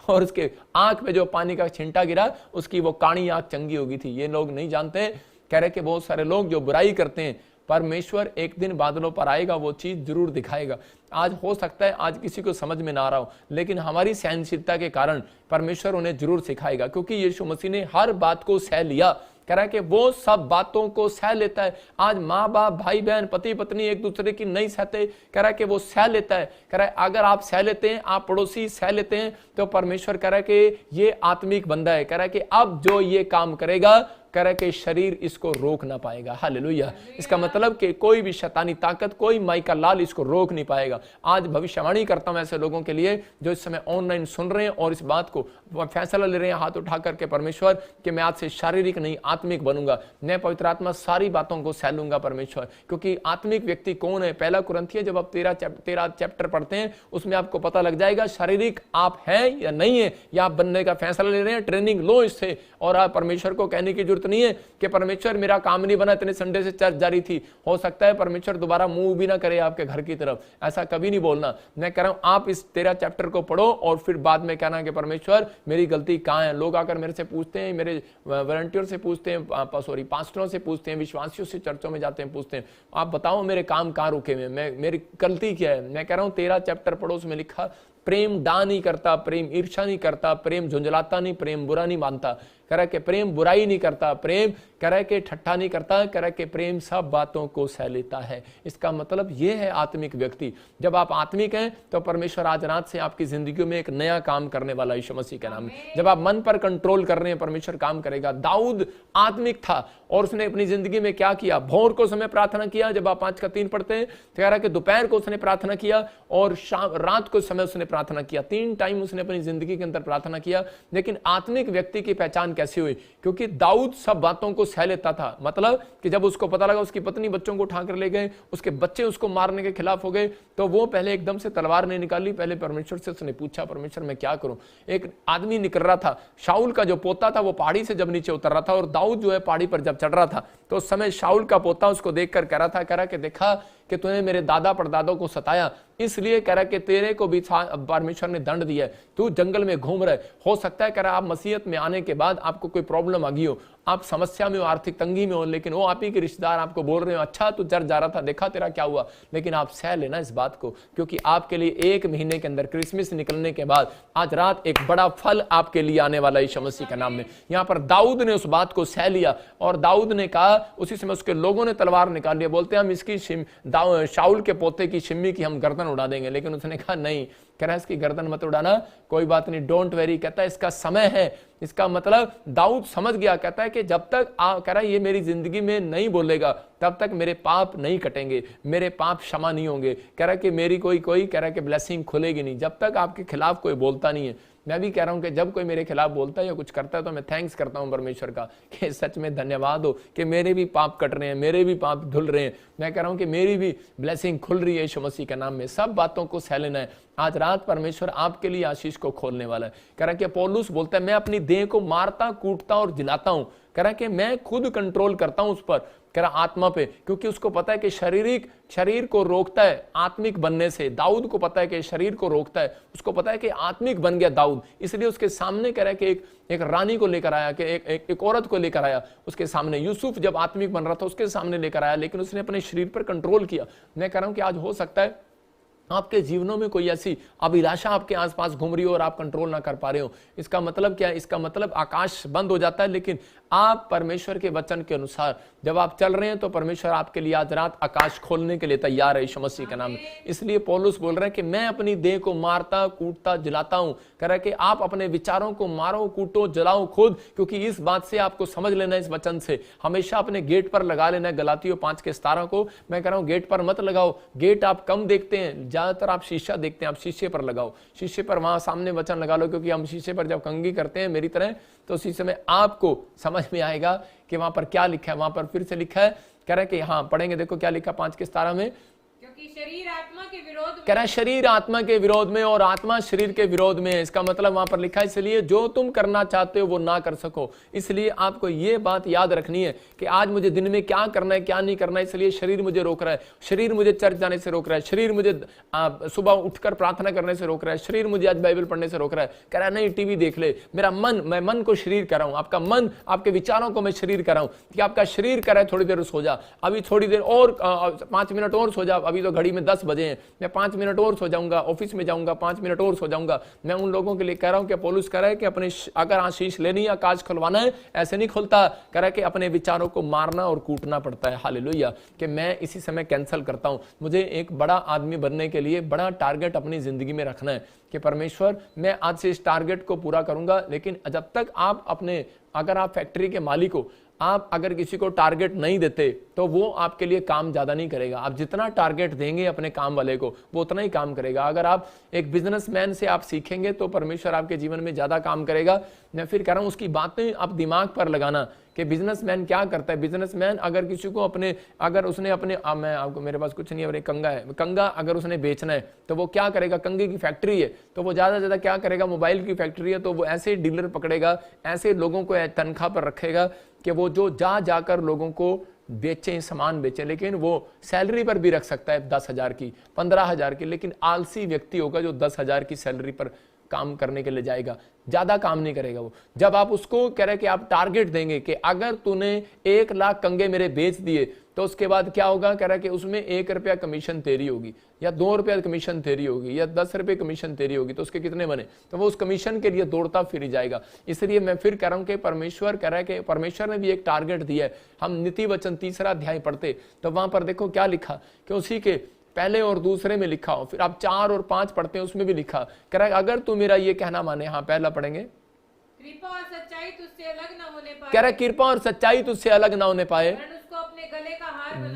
और उसके आंख पे जो पानी का छिंटा गिरा उसकी वो काणी आंख चंगी हो गई थी। ये लोग नहीं जानते। कह रहे कि बहुत सारे लोग जो बुराई करते हैं, परमेश्वर एक दिन बादलों पर आएगा, वो चीज जरूर दिखाएगा। आज हो सकता है आज किसी को समझ में ना आ रहा हो, लेकिन हमारी सहनशीलता के कारण परमेश्वर उन्हें जरूर सिखाएगा। क्योंकि यीशु मसीह ने हर बात को सह लिया। कह रहा है कि वो सब बातों को सह लेता है। आज माँ बाप, भाई बहन, पति पत्नी एक दूसरे की नहीं सहते, कह रहा है कि वो सह लेता है। कह रहा है अगर आप सह लेते हैं, आप पड़ोसी सह लेते हैं, तो परमेश्वर कह रहा है कि ये आत्मिक बंदा है। कह रहा है कि अब जो ये काम करेगा कह रहा है कि शरीर इसको रोक ना पाएगा। हालेलुया। इसका मतलब कि कोई भी शैतानी ताकत, कोई माई का लाल इसको रोक नहीं पाएगा। आज भविष्यवाणी करता हूं ऐसे लोगों के लिए जो इस समय ऑनलाइन सुन रहे हैं और इस बात को फैसला ले रहे हैं हाथ उठा करके परमेश्वर कि मैं आज से शारीरिक नहीं आत्मिक बनूंगा, मैं पवित्र आत्मा सारी बातों को सह लूंगा परमेश्वर। क्योंकि आत्मिक व्यक्ति कौन है? पहला कुरिन्थियों जब आप 13 चैप्टर पढ़ते हैं उसमें आपको पता लग जाएगा शारीरिक आप हैं या नहीं है, या आप बनने का फैसला ले रहे हैं। ट्रेनिंग लो इससे, और आप परमेश्वर को कहने की जरूरत नहीं है कि परमेश्वर मेरा काम नहीं बना, इतने संडे से चर्च जारी थी, हो सकता है परमेश्वर दोबारा मूव भी ना करे आपके घर की तरफ। ऐसा कभी नहीं बोलना। मैं कह रहा हूं आप इस 13 चैप्टर को पढ़ो और फिर बाद में कहना कि परमेश्वर मेरी गलती कहां है। लोग आकर मेरे से पूछते हैं, मेरे वॉलंटियर से पूछते हैं, पास्टरों से पूछते हैं, विश्वासियों से चर्चों में जाते हैं, पूछते हैं आप बताओ मेरे काम कहां रुके हुए, मेरी गलती क्या है। मैं कह रहा हूं 13 चैप्टर पढ़ो, उसमें लिखा प्रेम डा नहीं करता, प्रेम ईर्ष्या नहीं करता, प्रेम झुंझलाता नहीं, प्रेम बुरा नहीं मानता, कह रहा कि प्रेम बुराई नहीं करता, प्रेम कह रहा कि ठट्ठा नहीं करता, कह रहा कि प्रेम सब बातों को सह लेता है। इसका मतलब यह है आत्मिक व्यक्ति। जब आप आत्मिक हैं तो परमेश्वर आज रात से आपकी जिंदगी में एक नया काम करने वाला यीशु मसीह के नाम में। जब आप मन पर कंट्रोल कर रहे हैं परमेश्वर काम करेगा। दाऊद आत्मिक था और उसने अपनी जिंदगी में क्या किया? भोर को समय प्रार्थना किया, जब आप 5 का 3 पढ़ते हैं तो कह रहा कि दोपहर को उसने प्रार्थना किया और शाम रात को समय उसने प्रार्थना किया। 3 टाइम उसने अपनी जिंदगी के अंदर प्रार्थना किया। लेकिन आत्मिक व्यक्ति की पहचान कैसे हुई? क्योंकि दाऊद सब बातों को सह लेता था। मतलब कि जब उसको पता लगा उसकी पत्नी बच्चों को उठाकर ले गए, उसके बच्चे उसको मारने के खिलाफ हो गए, तो वो पहले एकदम से तलवार नहीं निकाली, पहले परमेश्वर से उसने पूछा परमेश्वर मैं क्या करूं। एक आदमी निकल रहा था, शाऊल का जो पोता था वो पहाड़ी से जब नीचे उतर रहा था और दाऊद जो है पहाड़ी पर जब चढ़ रहा था तो उस समय शाऊल का पोता उसको देखकर कह रहा कि देखा कि तूने मेरे दादा परदादों को सताया, इसलिए कह रहा कि तेरे को भी परमेश्वर ने दंड दिया है, तू जंगल में घूम रहा है। हो सकता है कह रहा आप मसीहत में आने के बाद आपको कोई प्रॉब्लम आ गई हो, आप समस्या में हो, आर्थिक तंगी में हो, लेकिन वो आप ही के रिश्तेदार आपको बोल रहे हो अच्छा तू चर्च जा रहा था, देखा तेरा क्या हुआ। लेकिन आप सह लेना इस बात को, क्योंकि आपके लिए 1 महीने के अंदर क्रिसमस निकलने के बाद आज रात एक बड़ा फल आपके लिए आने वाला यीशु मसीह के नाम में। यहाँ पर दाऊद ने उस बात को सह लिया और दाऊद ने कहा, उसी समय उसके लोगों ने तलवार निकाल लिया, बोलते हम इसकी शाऊल के पोते की शिम्मी की हम गर्दन उड़ा देंगे। लेकिन उसने कहा नहीं, कह रहा है इसकी गर्दन मत उड़ाना, कोई बात नहीं, डोंट वेरी, कहता है इसका समय है। इसका मतलब दाऊद समझ गया, कहता है कि जब तक कह रहा है ये मेरी जिंदगी में नहीं बोलेगा तब तक मेरे पाप नहीं कटेंगे, मेरे पाप क्षमा नहीं होंगे। कह रहा है कि मेरी कोई कह रहा है कि ब्लेसिंग खुलेगी नहीं जब तक आपके खिलाफ कोई बोलता नहीं है। मैं भी कह रहा हूं कि जब कोई मेरे खिलाफ बोलता है या कुछ करता है तो मैं थैंक्स करता हूं परमेश्वर का कि सच में धन्यवाद हो कि मेरे भी पाप कट रहे हैं, मेरे भी पाप धुल रहे हैं। मैं कह रहा हूं कि मेरी भी ब्लेसिंग खुल रही है यीशु मसीह के नाम में। सब बातों को सह लेना है। आज रात परमेश्वर आपके लिए आशीष को खोलने वाला है। कह रहा है कि पौलुस बोलता है मैं अपनी देह को मारता कूटता और जिलाता हूं, कह रहा है कि मैं खुद कंट्रोल करता हूं उस पर, कह रहा आत्मा पे, क्योंकि उसको पता है कि शरीर को रोकता है आत्मिक बनने से। दाऊद को पता है कि शरीर को रोकता है, उसको पता है कि आत्मिक बन गया दाऊद, इसलिए उसके सामने कह रहा है कि एक रानी को लेकर आया, कि एक औरत को लेकर आया उसके सामने। यूसुफ जब आत्मिक बन रहा था उसके सामने लेकर आया, लेकिन उसने अपने शरीर पर कंट्रोल किया। मैं कह रहा हूं कि आज हो सकता है आपके जीवनों में कोई ऐसी अभिलाषा आपके आसपास घूम रही हो और आप कंट्रोल ना कर पा रहे हो। इसका मतलब क्या है? इसका मतलब आकाश बंद हो जाता है, लेकिन आप परमेश्वर के वचन के अनुसार जब आप चल रहे हैं तो परमेश्वर आपके लिए आज रात आकाश खोलने के लिए तैयार है यीशु मसीह के नाम में। इसलिए पौलुस बोल रहे हैं कि मैं अपनी देह को मारता कूटता जलाता हूं। कह रहा है कि आप अपने विचारों को मारो कूटो जलाओ खुद, क्योंकि इस बात से आपको समझ लेना, इस वचन से हमेशा अपने गेट पर लगा लेना है। गलातियों 5:17 को मैं कह रहा हूं गेट पर मत लगाओ। गेट आप कम देखते हैं, ज्यादातर आप शीशा देखते हैं, आप शीशे पर लगाओ। शीशे पर वहां सामने वचन लगा लो, क्योंकि हम शीशे पर जब कंघी करते हैं मेरी तरह तो उसी समय आपको समझ में आएगा कि वहां पर क्या लिखा है। वहां पर फिर से लिखा है, कह रहा है कि हाँ पढ़ेंगे, देखो क्या लिखा 5:17 में, क्योंकि शरीर आत्मा के विरोध में, कह रहा है शरीर आत्मा के विरोध में और आत्मा शरीर के विरोध में है। इसका मतलब वहां पर लिखा है इसलिए जो तुम करना चाहते हो वो ना कर सको। इसलिए आपको ये बात याद रखनी है कि आज मुझे दिन में क्या करना है क्या नहीं करना है, इसलिए शरीर मुझे रोक रहा है, शरीर मुझे चर्च जाने से रोक रहा है, शरीर मुझे सुबह उठकर प्रार्थना करने से रोक रहा है, शरीर मुझे आज बाइबल पढ़ने से रोक रहा है। कह रहा है नहीं टीवी देख ले, मेरा मन, मैं मन को शरीर कर रहा हूं, आपका मन आपके विचारों को मैं शरीर कर रहा हूं कि आपका शरीर कर रहा है थोड़ी देर सो जा, अभी थोड़ी देर और 5 मिनट और सो जा, अभी तो घड़ी में 10 बजे हैं, मैं 5 मिनट और सो जाऊंगा, ऑफिस में जाऊंगा 5 मिनट और सो जाऊंगा। मैं उन लोगों के लिए कह रहा हूं कि पौलुस कह रहा है कि अपने अगर आशीष लेनी है आकाश खुलवाना है, ऐसे नहीं खुलता। कह रहा है कि अपने विचारों को मारना और कूटना पड़ता है। हालेलुया। कि मैं इसी समय कैंसिल करता हूं, मुझे एक बड़ा आदमी बनने के लिए बड़ा टारगेट अपनी जिंदगी में रखना है कि परमेश्वर मैं आज से इस टारगेट को पूरा करूंगा। लेकिन जब तक आप अपने, अगर आप फैक्ट्री के मालिक हो, आप अगर किसी को टारगेट नहीं देते तो वो आपके लिए काम ज्यादा नहीं करेगा। आप जितना टारगेट देंगे अपने काम वाले को वो उतना ही काम करेगा। अगर आप एक बिजनेसमैन से आप सीखेंगे तो परमेश्वर आपके जीवन में ज्यादा काम करेगा। मैं फिर कह रहा हूं उसकी बातें आप दिमाग पर लगाना कि बिजनेसमैन क्या करता है। बिजनेसमैन अगर किसी को अपने अगर उसने अपने मैं आपको मेरे पास कुछ नहीं है, कंगा है, कंगा अगर उसने बेचना है तो वो क्या करेगा, कंगे की फैक्ट्री है तो वो ज्यादा ज्यादा क्या करेगा, मोबाइल की फैक्ट्री है तो वो ऐसे डीलर पकड़ेगा, ऐसे लोगों को तनख्वाह पर रखेगा कि वो जो जाकर लोगों को बेचें, सामान बेचें। लेकिन वो सैलरी पर भी रख सकता है 10,000 की, 15,000 की, लेकिन आलसी व्यक्ति होगा जो 10,000 की सैलरी पर काम करने के लिए जाएगा, ज्यादा काम नहीं करेगा वो। जब आप उसको कह रहे कि आप टारगेट देंगे कि अगर तूने 1 लाख कंगे मेरे बेच दिए तो उसके बाद क्या होगा, कह रहा है कि उसमें 1 रुपया कमीशन तेरी होगी या 2 रुपया कमीशन तेरी होगी या 10 रुपये कमीशन तेरी होगी, तो उसके कितने बने, तो वो उस कमीशन के लिए दौड़ता फिर जाएगा। इसलिए मैं फिर कह रहा हूं कि परमेश्वर कह रहा है कि परमेश्वर ने भी एक टारगेट दिया है। हम नीति वचन 3 अध्याय पढ़ते तो वहां पर देखो क्या लिखा कि उसी के पहले और दूसरे में लिखा हो, फिर आप 4 और 5 पढ़ते हैं उसमें भी लिखा, कह रहा है अगर तू मेरा ये कहना माने। हाँ पहला पढ़ेंगे, कृपा और सच्चाई तुझसे अलग न होने पाए, कह रहा है कृपा और सच्चाई तुझसे अलग ना होने पाए,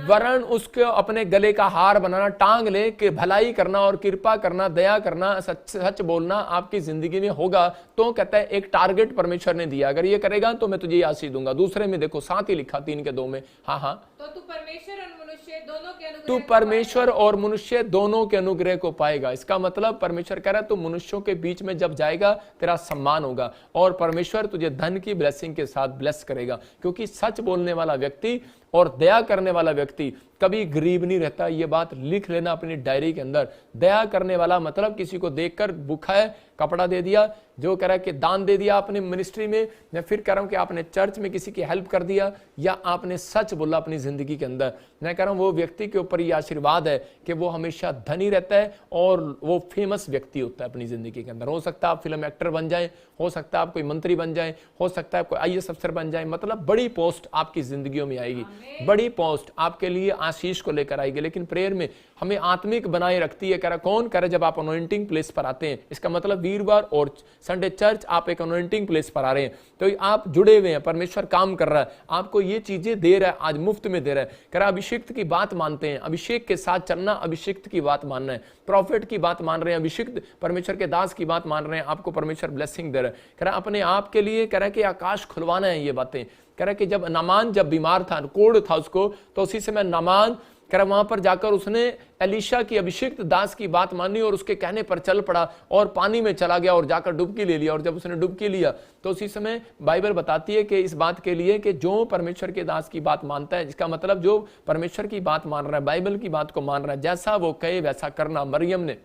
वरन उसको अपने गले का हार बनाना, टांग ले कि भलाई करना और कृपा करना, दया करना, सच बोलना आपकी जिंदगी में होगा। तो कहता है एक टारगेट परमेश्वर ने दिया, अगर ये करेगा तो मैं तुझे आशीष दूंगा। दूसरे में देखो साथ ही लिखा 3 के 2 में, हाँ तो तू परमेश्वर और मनुष्य दोनों के अनुग्रह, तू परमेश्वर और मनुष्य दोनों के अनुग्रह को पाएगा। इसका मतलब परमेश्वर कह रहा है तू मनुष्यों के बीच में जब जाएगा तेरा सम्मान होगा और परमेश्वर तुझे धन की ब्लेसिंग के साथ ब्लेस करेगा। क्योंकि सच बोलने वाला व्यक्ति और दया करने वाला व्यक्ति कभी गरीब नहीं रहता। ये बात लिख लेना अपनी डायरी के अंदर। दया करने वाला मतलब किसी को देखकर भूखा है कपड़ा दे दिया, जो कह रहा है कि दान दे दिया अपने मिनिस्ट्री में, मैं फिर कह रहा हूं कि आपने चर्च में किसी की हेल्प कर दिया या आपने सच बोला अपनी जिंदगी के अंदर, मैं कह रहा हूं वो व्यक्ति के ऊपर ये आशीर्वाद है कि वो हमेशा धनी रहता है और वो फेमस व्यक्ति होता है अपनी जिंदगी के अंदर। हो सकता है आप फिल्म एक्टर बन जाए, हो सकता है आप कोई मंत्री बन जाए, हो सकता है कोई IAS अफसर बन जाए, मतलब बड़ी पोस्ट आपकी जिंदगियों में आएगी, बड़ी पोस्ट आपके लिए आशीष को लेकर आएगी। लेकिन प्रेयर में हमें आत्मिक बनाए रखती है। कह रहा कौन, कह रहा जब आप अनॉइंटिंग प्लेस पर आते हैं, इसका मतलब वीरवार और संडे चर्च आप एक अनॉइंटिंग प्लेस पर आ रहे हैं तो आप जुड़े हुए हैं, परमेश्वर काम कर रहा है, आपको ये चीजें दे रहा है, आज मुफ्त में दे रहा है। कह रहा अभिषेक की बात मानते हैं, अभिषेक के साथ चलना, अभिषेक की बात मानना है, प्रॉफिट की बात मान रहे हैं, अभिषेक परमेश्वर के दास की बात मान रहे हैं, आपको परमेश्वर ब्लेसिंग दे रहा है। कह रहा अपने आप के लिए कह रहा कि आकाश खुलवाना है ये बातें। कह रहा कि जब नामान जब बीमार था, कोढ़ था उसको, तो उसी समय नामान कह रहा वहां पर जाकर उसने एलिशा की अभिषिक्त दास की बात मानी और उसके कहने पर चल पड़ा और पानी में चला गया और जाकर डुबकी ले लिया। और जब उसने डुबकी लिया तो उसी समय बाइबल बताती है कि इस बात के लिए कि जो परमेश्वर के दास की बात मानता है, जिसका मतलब जो परमेश्वर की बात मान रहा है, बाइबल की बात को मान रहा है, जैसा वो कहे वैसा करना। मरियम ने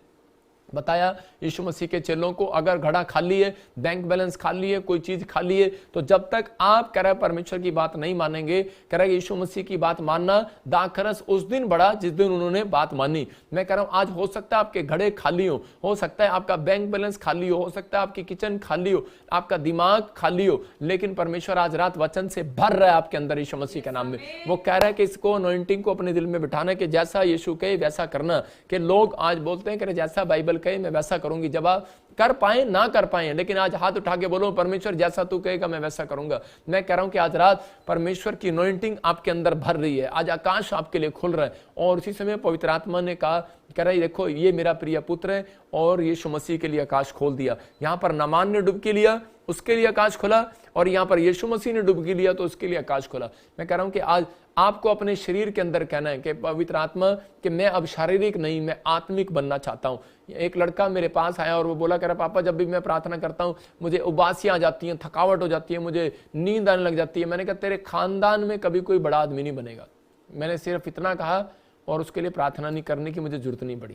बताया यीशु मसीह के चेलों को, अगर घड़ा खाली है, बैंक बैलेंस खाली है, कोई चीज खाली है, तो जब तक आप कह रहे परमेश्वर की बात नहीं मानेंगे, कह रहे यीशु मसीह की बात मानना दाखरस उस दिन बढ़ा जिस दिन उन्होंने बात मानी। मैं कह रहा हूं आज हो सकता है आपके घड़े खाली हो सकता है आपका बैंक बैलेंस खाली हो सकता है आपकी किचन खाली हो, आपका दिमाग खाली हो, लेकिन परमेश्वर आज रात वचन से भर रहा है आपके अंदर यीशु मसीह के नाम में। वो कह रहा है कि इसको अनॉइंटिंग को अपने दिल में बिठाना कि जैसा यीशु कहे वैसा करना। कि लोग आज बोलते हैं कि जैसा बाइबल कहे मैं वैसा करूंगी, जब आप कर पाए ना कर पाए, लेकिन आज हाथ उठा के बोलो परमेश्वर जैसा तू कहेगा मैं वैसा करूंगा। मैं कह रहा हूं कि आज रात परमेश्वर की अनॉइंटिंग आपके अंदर भर रही है, आज आकाश आपके लिए खुल रहा है। और उसी समय पवित्र आत्मा ने कहा, कह रहा है देखो ये मेरा प्रिय पुत्र है, और यीशु मसीह के लिए आकाश खोल दिया। यहां पर नामान ने डुबकी लिया, उसके लिए आकाश खुला, और यहां पर यीशु मसीह ने डुबकी लिया तो उसके लिए आकाश खुला। मैं कह रहा हूं कि आज आपको अपने शरीर के अंदर कहना है कि पवित्र आत्मा कि मैं अब शारीरिक नहीं, मैं आत्मिक बनना चाहता हूं। एक लड़का मेरे पास आया और वो बोला, कह रहा पापा जब भी मैं प्रार्थना करता हूं मुझे उबासियां आ जाती हैं, थकावट हो जाती है, मुझे नींद आने लग जाती है। मैंने कहा तेरे खानदान में कभी कोई बड़ा आदमी नहीं बनेगा। मैंने सिर्फ इतना कहा और उसके लिए प्रार्थना नहीं करने की मुझे जरूरत नहीं पड़ी।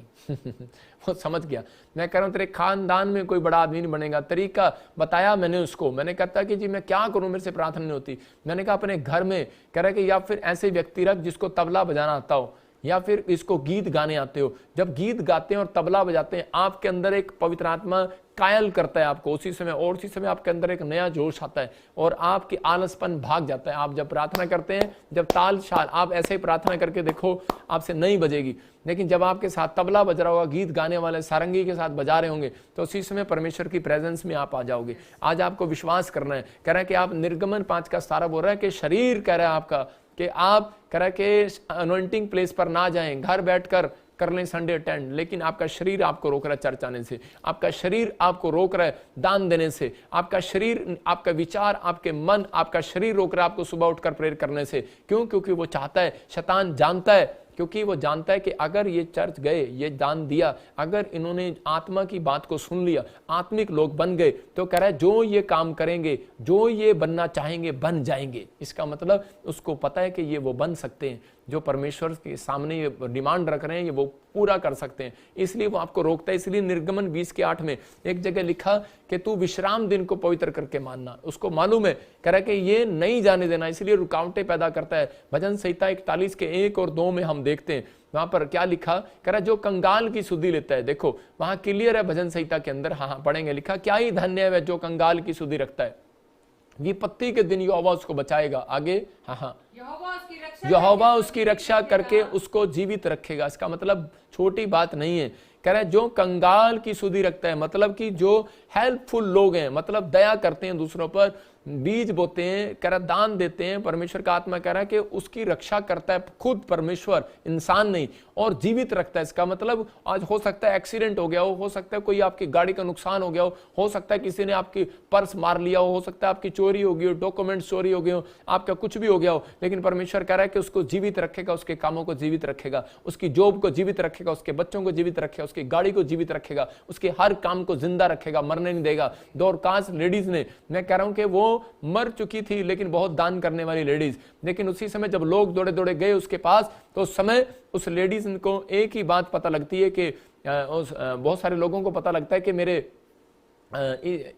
वो समझ गया। मैं कह रहा हूं तेरे खानदान में कोई बड़ा आदमी नहीं बनेगा। तरीका बताया मैंने उसको। मैंने कहता कि जी मैं क्या करूं, मेरे से प्रार्थना नहीं होती। मैंने कहा अपने घर में कह रहा कि या फिर ऐसे व्यक्ति रख जिसको तबला बजाना आता हो, या फिर इसको गीत गाने आते हो, जब गीत गाते हैं और तबला बजाते हैं, आपके अंदर एक पवित्र आत्मा कायल करता है आपको उसी समय, और उसी समय आपके अंदर एक नया जोश आता है और आपकी आलसपन भाग जाता है। आप जब प्रार्थना करते हैं, जब ताल शाल, आप ऐसे ही प्रार्थना करके देखो, आपसे नहीं बजेगी, लेकिन जब आपके साथ तबला बज रहा होगा, गीत गाने वाले सारंगी के साथ बजा रहे होंगे, तो उसी समय परमेश्वर की प्रेजेंस में आप आ जाओगे। आज आपको विश्वास करना है, कह रहा है कि आप निर्गमन 5:17 बोल रहा है कि शरीर कह रहा है आपका कि आप कह रहा है कि अनॉइंटिंग प्लेस पर ना जाएं, घर बैठकर कर लें संडे अटेंड, लेकिन आपका शरीर आपको रोक रहा है चर्च आने से, आपका शरीर आपको रोक रहा है दान देने से, आपका शरीर, आपका विचार, आपके मन, आपका शरीर रोक रहा है आपको सुबह उठकर प्रेयर करने से। क्यों? क्योंकि वो चाहता है, शैतान जानता है, क्योंकि वो जानता है कि अगर ये चर्च गए, ये दान दिया, अगर इन्होंने आत्मा की बात को सुन लिया, आत्मिक लोग बन गए, तो कह रहा है जो ये काम करेंगे, जो ये बनना चाहेंगे, बन जाएंगे। इसका मतलब उसको पता है कि ये वो बन सकते हैं, जो परमेश्वर के सामने ये डिमांड रख रहे हैं, ये वो पूरा कर सकते हैं, इसलिए वो आपको रोकता है। इसलिए निर्गमन 20:8 में एक जगह लिखा कि तू विश्राम दिन को पवित्र करके मानना। उसको मालूम है, कह रहा है कि ये नहीं जाने देना, इसलिए रुकावटें पैदा करता है। भजन संहिता 41 के 1 और 2 में हम देखते हैं, वहां पर क्या लिखा, कह रहा है जो कंगाल की सुधि लेता है। देखो वहां क्लियर है भजन संहिता के अंदर, हाँ पढ़ेंगे, लिखा क्या ही धन्य है जो कंगाल की सुधि रखता है, विपत्ति के दिन यहोवा उसको बचाएगा। आगे हाँ यहोवा उसकी रक्षा करके उसको जीवित रखेगा। इसका मतलब छोटी बात नहीं है, कह रहा है जो कंगाल की सुधि रखता है, मतलब कि जो हेल्पफुल लोग हैं, मतलब दया करते हैं दूसरों पर, बीज बोते हैं, कह रहा दान देते हैं, परमेश्वर का आत्मा कह रहा है कि उसकी रक्षा करता है खुद परमेश्वर, इंसान नहीं, और जीवित रखता है। इसका मतलब आज हो सकता है एक्सीडेंट हो गया हो सकता है कोई आपकी गाड़ी का नुकसान हो गया हो सकता है किसी ने आपकी पर्स मार लिया हो सकता है आपकी चोरी हो गई हो, डॉक्यूमेंट चोरी हो गए हो, आपका कुछ भी हो गया हो, लेकिन परमेश्वर कह रहा है कि उसको जीवित रखेगा, उसके कामों को जीवित रखेगा, उसकी जॉब को जीवित रखेगा, उसके बच्चों को जीवित रखेगा, उसकी गाड़ी को जीवित रखेगा, उसके हर काम को जिंदा रखेगा, मरने नहीं देगा। दोरकास लेडीज ने, मैं कह रहा हूं कि वो मर चुकी थी लेकिन बहुत दान करने वाली लेडीज, लेकिन उसी समय जब लोग दौड़े दौड़े गए उसके पास, तो उस समय उस लेडीज को एक ही बात पता लगती है कि बहुत सारे लोगों को पता लगता है कि मेरे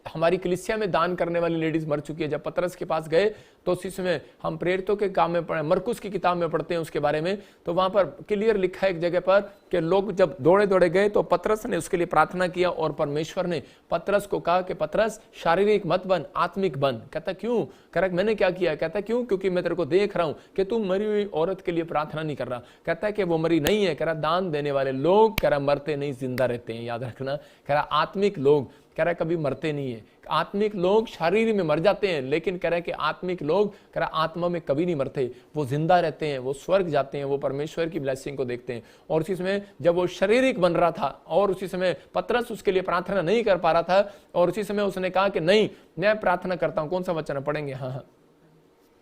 हमारी कलीसिया में दान करने वाली लेडीज मर चुकी है। जब पतरस के पास गए तो उसी समय हम प्रेरितों के काम में पढ़े, मरकुस की किताब में पढ़ते हैं उसके बारे में, तो वहां पर क्लियर लिखा है एक जगह पर कि लोग जब दौड़े दौड़े गए तो पतरस ने उसके लिए प्रार्थना किया और परमेश्वर ने पतरस को कहा कि पतरस शारीरिक मत बन, आत्मिक बन। कहता क्यों? कह रहा मैंने क्या किया? कहता क्यों? क्योंकि मैं तेरे को देख रहा हूं कि तू मरी हुई औरत के लिए प्रार्थना नहीं कर रहा। कहता है कि वो मरी नहीं है, कह रहा दान देने वाले लोग, कह रहा मरते नहीं जिंदा रहते हैं, याद रखना। कह रहा आत्मिक लोग, कह रहा है कभी मरते नहीं है। आत्मिक लोग शरीर में मर जाते हैं, लेकिन कह रहा है कि आत्मिक लोग, कह रहा आत्मा में कभी नहीं मरते, वो जिंदा रहते हैं, वो स्वर्ग जाते हैं, वो परमेश्वर की ब्लेसिंग को देखते हैं। और उसी समय जब वो शारीरिक बन रहा था और उसी समय पतरस उसके लिए प्रार्थना नहीं कर पा रहा था, और उसी समय उसने कहा कि नहीं मैं प्रार्थना करता हूं। कौन सा वचन पढ़ेंगे? हाँ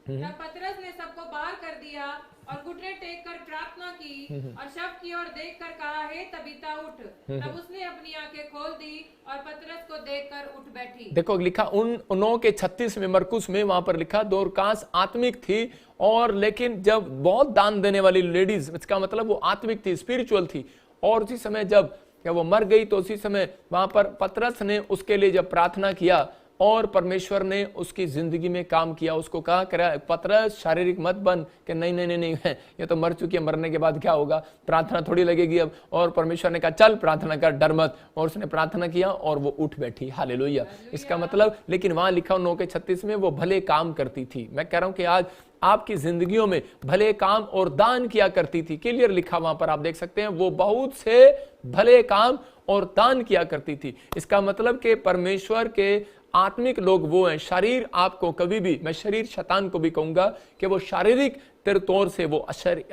पतरस ने सबको बाहर कर दिया और घुटने टेक कर प्रार्थना की और शव की ओर देखकर कहा, हे तबीता उठ। तब उसने अपनी आंखें खोल दी और पतरस को देखकर उठ बैठी। देखो लिखा उन 9 के 36 में, मरकुस में, वहां पर लिखा दोरकास आत्मिक थी, और लेकिन जब बहुत दान देने वाली लेडीज, इसका मतलब वो आत्मिक थी, स्पिरिचुअल थी, और उसी समय जब वो मर गई तो उसी समय वहां पर पतरस ने उसके लिए जब प्रार्थना किया और परमेश्वर ने उसकी जिंदगी में काम किया, उसको कहा कर पतरस शारीरिक मत बन, कि नहीं नहीं नहीं है, ये तो मर चुकी है, मरने के बाद क्या होगा, प्रार्थना थोड़ी लगेगी अब। और परमेश्वर ने कहा चल प्रार्थना कर, डर मत, और उसने प्रार्थना किया और वो उठ बैठी। हालेलुया। इसका मतलब, लेकिन वहां लिखा 9 के 36 में वो भले काम करती थी। मैं कह रहा हूं कि आज आपकी जिंदगियों में भले काम और दान किया करती थी, क्लियर लिखा वहां पर आप देख सकते हैं, वो बहुत से भले काम और दान किया करती थी। इसका मतलब कि परमेश्वर के आत्मिक लोग वो हैं। शरीर आपको कभी भी, मैं शरीर शैतान को भी कहूंगा कि वो शारीरिक तौर से वो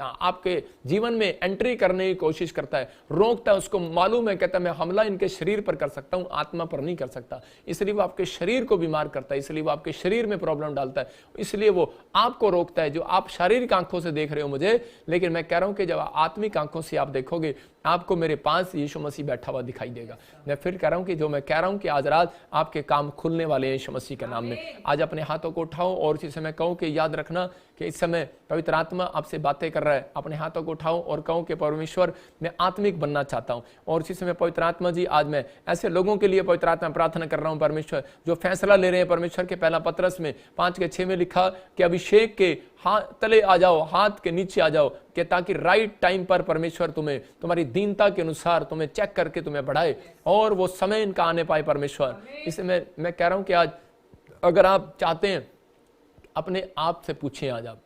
आपके जीवन में एंट्री करने की कोशिश करता है, रोकता है, उसको मालूम है, कहता है मैं हमला इनके शरीर पर कर सकता हूं, आत्मा पर नहीं कर सकता, इसलिए वो आपके शरीर को बीमार करता है, इसलिए वो आपके शरीर में प्रॉब्लम डालता है, इसलिए वो आपको रोकता है। जो आप शारीरिक आंखों से देख रहे हो मुझे, लेकिन मैं कह रहा हूं कि जब आत्मिक आंखों से आप देखोगे, आपको मेरे पास यीशु मसीह बैठा हुआ दिखाई देगा। मैं फिर कह रहा हूं कि जो मैं कह रहा हूं कि आज रात आपके काम खुलने वाले हैं यीशु मसीह के नाम में। आज अपने हाथों को उठाओ और इसी समय कहो कि याद रखना कि इस समय पवित्र आत्मा आपसे बातें कर रहा है, अपने हाथों को उठाओ और कहो कि परमेश्वर मैं आत्मिक बनना चाहता हूं। और इसी समय पवित्र आत्मा जी आज मैं ऐसे लोगों के लिए पवित्र आत्मा प्रार्थना कर रहा हूं परमेश्वर, जो फैसला ले रहे हैं परमेश्वर के पहला पत्रस में 5:6 में लिखा कि अभिषेक के हाथ तले आ जाओ, हाथ के नीचे आ जाओ, कि ताकि राइट टाइम पर परमेश्वर तुम्हें तुम्हारी दीनता के अनुसार तुम्हें चेक करके तुम्हें बढ़ाए और वो समय इनका आने पाए परमेश्वर। इसमें मैं कह रहा हूं कि आज अगर आप चाहते हैं अपने आप से पूछें, आज आप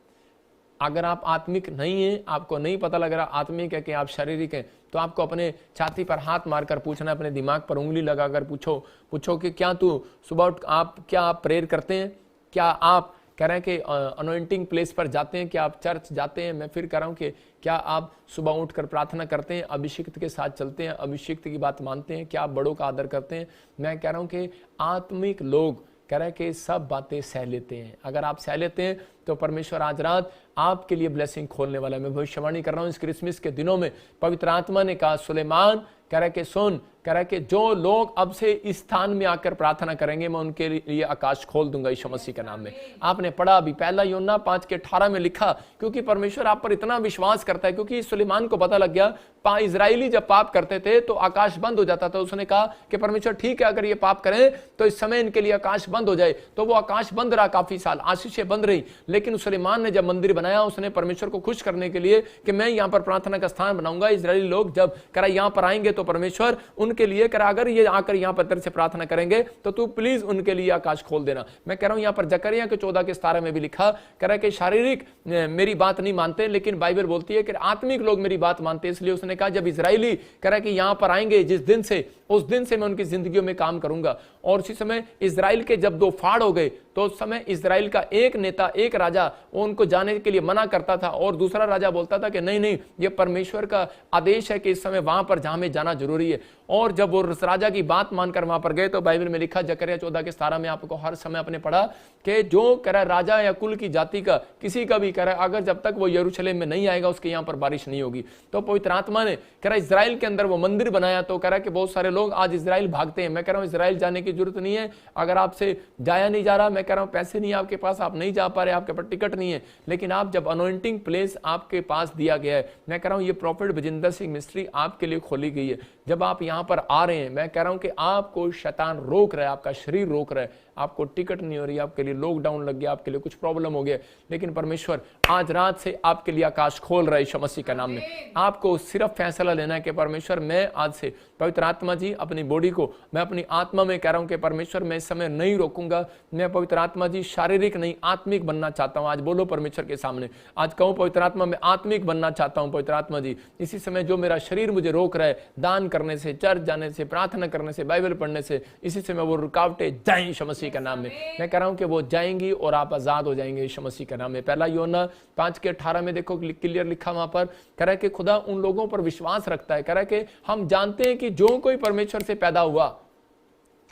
अगर आप आत्मिक नहीं हैं, आपको नहीं पता लग रहा आत्मिक है कि आप शारीरिक हैं, तो आपको अपने छाती पर हाथ मारकर पूछना, अपने दिमाग पर उंगली लगाकर पूछो कि क्या तू सुबह उठ क्या आप प्रेयर करते हैं, क्या आप कह रहे हैं कि अनॉइंटिंग प्लेस पर जाते हैं, क्या आप चर्च जाते हैं। मैं फिर कह रहा हूं कि क्या आप सुबह उठकर प्रार्थना करते हैं, अभिषिक्त के साथ चलते हैं, अभिषिक्त की बात मानते हैं, क्या आप बड़ों का आदर करते हैं। मैं कह रहा हूं कि आत्मिक लोग कह रहे हैं कि सब बातें सह लेते हैं। अगर आप सह लेते हैं तो परमेश्वर आज रात आपके लिए ब्लेसिंग खोलने वाला है। मैं भविष्यवाणी कर रहा हूं इस क्रिसमस के दिनों में पवित्र आत्मा ने कहा, सुलेमान कह रहा है कि सुन, कह रहा है कि जो लोग अब से इस स्थान में आकर प्रार्थना करेंगे मैं उनके लिए आकाश खोल दूंगा यीशु मसीह के नाम में। आपने पढ़ा अभी पहला यूहन्ना 5:18 में लिखा, क्योंकि परमेश्वर आप पर इतना विश्वास करता है, क्योंकि सुलेमान को पता लग गया इजराइली जब पाप करते थे तो आकाश बंद हो जाता था। उसने कहा कि परमेश्वर ठीक है, अगर ये पाप करें तो इस समय इनके लिए आकाश बंद हो जाए। तो वो आकाश बंद रहा काफी साल, आशीषें बंद रही। लेकिन सुलेमान ने जब मंदिर बनाया, उसने परमेश्वर को खुश करने के लिए कि मैं यहाँ पर प्रार्थना का स्थान बनाऊंगा, इजरायली लोग जब करा यहाँ पर आएंगे तो परमेश्वर उनके लिए करा, अगर ये आकर यहाँ पर तेरे से प्रार्थना करेंगे तो तू प्लीज उनके लिए आकाश खोल देना। मैं कह रहा हूँ यहाँ पर जकरिया के 14:17 में भी लिखा, कह रहा है कि शारीरिक मेरी बात नहीं मानते, लेकिन बाइबल बोलती है कि आत्मिक लोग मेरी बात मानते। इसलिए उसने कहा जब इजरायली कह रहा है कि यहाँ पर आएंगे जिस दिन से, उस दिन से मैं उनकी जिंदगियों में काम करूंगा। और उसी समय इजराइल के जब 2 फाड़ हो गए तो उस समय इजराइल का एक नेता, एक राजा उनको जाने के लिए मना करता था और दूसरा राजा बोलता था कि नहीं नहीं, ये परमेश्वर का आदेश है कि इस समय वहां पर जहां में जाना जरूरी है। और जब वो राजा की बात मानकर वहां पर गए तो बाइबल में लिखा जकरिया 14:17 में आपको हर समय आपने पढ़ा कि जो कह रहा राजा या कुल की जाति का किसी का भी कह रहा अगर जब तक वो यरूशलेम में नहीं आएगा उसके यहाँ पर बारिश नहीं होगी। तो पवित्र आत्मा ने कह रहा इजराइल के अंदर वो मंदिर बनाया, तो कह रहा कि बहुत सारे लोग आज इजराइल भागते हैं। मैं कह रहा हूँ इजराइल जाने की जरूरत नहीं है। अगर आपसे जाया नहीं जा रहा, मैं कह रहा हूँ पैसे नहीं आपके पास, आप नहीं जा पा रहे, आपके पास टिकट नहीं है, लेकिन आप जब अनॉइंटिंग प्लेस आपके पास दिया गया है, मैं कह रहा हूँ ये प्रॉफिट विजेंद्र सिंह मिस्ट्री आपके लिए खोली गई है। जब आप यहाँ पर आ रहे हैं, मैं कह रहा हूँ कि आपको शैतान रोक रहा है, आपका शरीर रोक रहा है, आपको टिकट नहीं हो रही, आपके लिए लॉकडाउन लग गया, आपके लिए कुछ प्रॉब्लम हो गया, लेकिन परमेश्वर आज रात से आपके लिए आकाश खोल रहा है यीशु मसीह का नाम में। आपको सिर्फ फैसला लेना है कि परमेश्वर मैं आज से पवित्र आत्मा जी अपनी बॉडी को, मैं अपनी आत्मा में कह रहा हूं कि परमेश्वर मैं इस समय नहीं रोकूंगा। मैं पवित्र आत्मा जी शारीरिक नहीं आत्मिक बनना चाहता हूं। आज बोलो परमेश्वर के सामने, आज कहूं पवित्र आत्मा मैं आत्मिक बनना चाहता हूं। पवित्र आत्मा जी इसी समय जो मेरा शरीर मुझे रोक रहा है दान करने से, चर्च जाने से, प्रार्थना करने से, बाइबल पढ़ने से, इसी समय वो रुकावटें जाएं यीशु मसीह का नाम में। मैं कह रहा हूं कि वो जाएंगी और आप आजाद हो जाएंगे यीशु मसीह का नाम में। पहला यूहन्ना 5:18 में देखो क्लियर लिखा, वहां पर कह रहा है कि खुदा उन लोगों पर विश्वास रखता है। कह रहा है कि हम जानते हैं कि जो कोई परमेश्वर से पैदा हुआ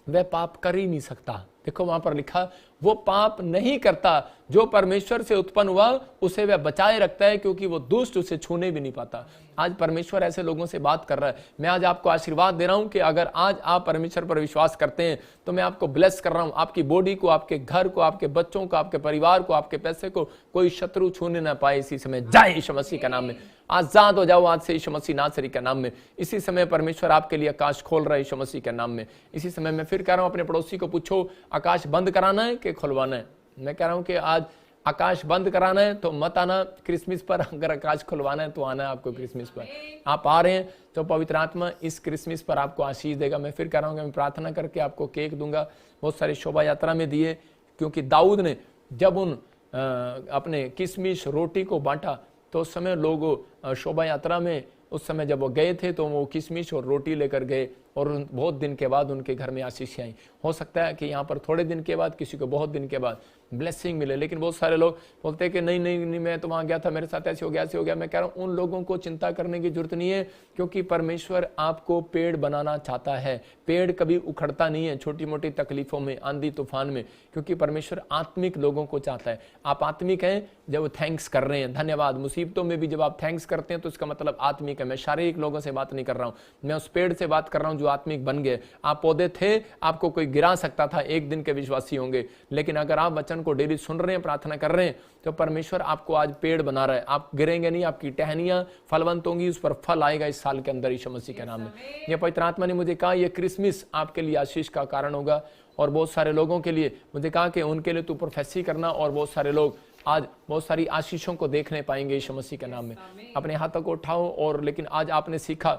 वह पाप कर ही नहीं सकता। देखो वहां पर लिखा वो पाप नहीं करता, जो परमेश्वर से उत्पन्न हुआ उसे वह बचाए रखता है, क्योंकि वो दुष्ट उसे छूने भी नहीं पाता। आज परमेश्वर ऐसे लोगों से बात कर रहा है। मैं आज आपको आशीर्वाद दे रहा हूं कि अगर आज आप परमेश्वर पर विश्वास करते हैं तो मैं आपको ब्लेस कर रहा हूं। आपकी बॉडी को, आपके घर को, आपके बच्चों को, आपके परिवार को, आपके पैसे को कोई शत्रु छूने ना पाए। इसी समय जाए यीशु मसीह का नाम में, आजाद हो जाओ आज से यीशु मसीह नासरी का नाम में। इसी समय परमेश्वर आपके लिए आकाश खोल रहा है यीशु मसीह के नाम में। इसी समय मैं फिर कह रहा हूं अपने पड़ोसी को पूछो आकाश बंद कराना है कि खुलवाना है। मैं कह रहा हूं कि आज आकाश बंद कराना है तो मत आना क्रिसमस पर, अगर आकाश खुलवाना है तो आना है आपको क्रिसमस पर। आप आ रहे हैं तो पवित्र आत्मा इस क्रिसमस पर आपको आशीष देगा। मैं फिर कह रहा हूं कि मैं प्रार्थना करके आपको केक दूंगा। बहुत सारी शोभा यात्रा में दिए, क्योंकि दाऊद ने जब उन अपने किशमिश रोटी को बांटा तो उस समय लोग शोभा यात्रा में उस समय जब वो गए थे तो वो किशमिश और रोटी लेकर गए और बहुत दिन के बाद उनके घर में आशीष आई। हो सकता है कि यहाँ पर थोड़े दिन के बाद, किसी को बहुत दिन के बाद ब्लेसिंग मिले, लेकिन बहुत सारे लोग बोलते हैं कि नहीं नहीं नहीं मैं तो वहाँ गया था, मेरे साथ ऐसे हो गया ऐसे हो गया। मैं कह रहा हूँ उन लोगों को चिंता करने की जरूरत नहीं है, क्योंकि परमेश्वर आपको पेड़ बनाना चाहता है। पेड़ कभी उखड़ता नहीं है छोटी मोटी तकलीफों में, आंधी तूफान में, क्योंकि परमेश्वर आत्मिक लोगों को चाहता है। आप आत्मिक हैं जब थैंक्स कर रहे हैं, धन्यवाद। मुसीबतों में भी जब आप थैंक्स करते हैं तो इसका मतलब आत्मिक है। मैं शारीरिक लोगों से बात नहीं कर रहा हूँ, मैं उस पेड़ से बात कर रहा हूँ जो आत्मिक बन गए। आप पौधे थे, आपको कोई गिरा सकता था, एक दिन के विश्वासी होंगे, लेकिन अगर आप वचन को डेली सुन रहे हैं, प्रार्थना कर रहे हैं, तो परमेश्वर आपको आज पेड़ बना रहा है। आप गिरेंगे नहीं, आपकी टहनियां फलवंत होंगी, उस पर फल आएगा इस साल के अंदर यीशु मसीह के नाम में। यह पवित्र आत्मा ने मुझे कहा, यह क्रिसमस आपके लिए आशीष का कारण होगा। और बहुत सारे लोगों के लिए मुझे कहा कि उनके लिए तू प्रोफेसी करना, और बहुत सारे लोग आज बहुत सारी आशीषों को देखने पाएंगे यीशु मसीह के नाम में। अपने हाथों को उठाओ। और लेकिन आज आपने सीखा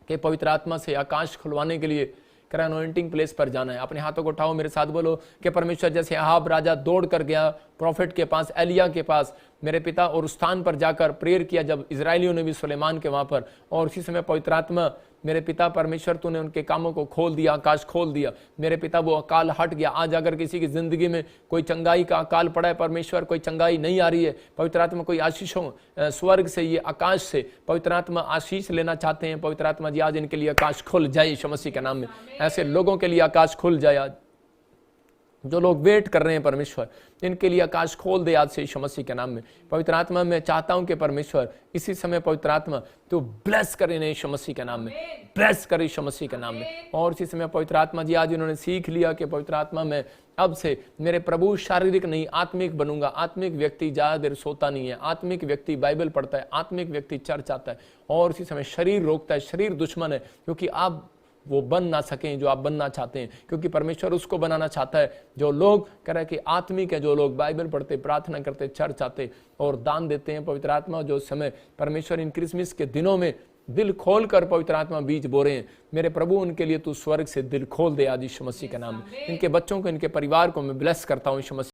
कि पवित्र आत्मा से आकाश खुलवाने के लिए अनॉइंटिंग प्लेस पर जाना है। अपने हाथों को उठाओ, मेरे साथ बोलो कि परमेश्वर जैसे अहाब राजा दौड़ कर गया प्रॉफिट के पास, एलिया के पास, मेरे पिता, और उस स्थान पर जाकर प्रेयर किया जब इजरायलियों ने भी सुलेमान के वहां पर, और उसी समय पवित्र आत्मा मेरे पिता परमेश्वर तूने उनके कामों को खोल दिया, आकाश खोल दिया मेरे पिता, वो अकाल हट गया। आज अगर किसी की जिंदगी में कोई चंगाई का अकाल पड़ा है, परमेश्वर कोई चंगाई नहीं आ रही है, पवित्र आत्मा कोई आशीषों स्वर्ग से, ये आकाश से पवित्र आत्मा आशीष लेना चाहते हैं, पवित्र आत्मा जी आज इनके लिए आकाश खुल जाए यीशु मसीह के नाम में। ऐसे लोगों के लिए आकाश खुल जाए आज, जो लोग वेट कर रहे हैं परमेश्वर, इनके लिए आकाश खोल दे आज से यीशु मसीह के नाम में। पवित्र आत्मा मैं चाहता हूं कि परमेश्वर इसी समय पवित्र आत्मा तो ब्लेस करे यीशु मसीह के नाम में, ब्लेस करे यीशु मसीह के नाम में। और इसी समय पवित्र आत्मा जी आज इन्होंने सीख लिया कि पवित्र आत्मा में अब से मेरे प्रभु शारीरिक नहीं आत्मिक बनूंगा। आत्मिक व्यक्ति ज्यादा देर सोता नहीं है, आत्मिक व्यक्ति बाइबल पढ़ता है, आत्मिक व्यक्ति चर्च आता है। और इसी समय शरीर रोकता है, शरीर दुश्मन है, क्योंकि आप वो बन ना सकें जो आप बनना चाहते हैं, क्योंकि परमेश्वर उसको बनाना चाहता है जो लोग कह रहे हैं कि आत्मिक है, जो लोग बाइबल पढ़ते, प्रार्थना करते, चर्च आते और दान देते हैं। पवित्र आत्मा जो समय परमेश्वर इन क्रिसमस के दिनों में दिल खोल कर पवित्र आत्मा बीज बो रहे हैं, मेरे प्रभु उनके लिए तू स्वर्ग से दिल खोल दे आज यीशु मसीह के नाम में। इनके बच्चों को, इनके परिवार को मैं ब्लेस करता हूँ यीशु मसीह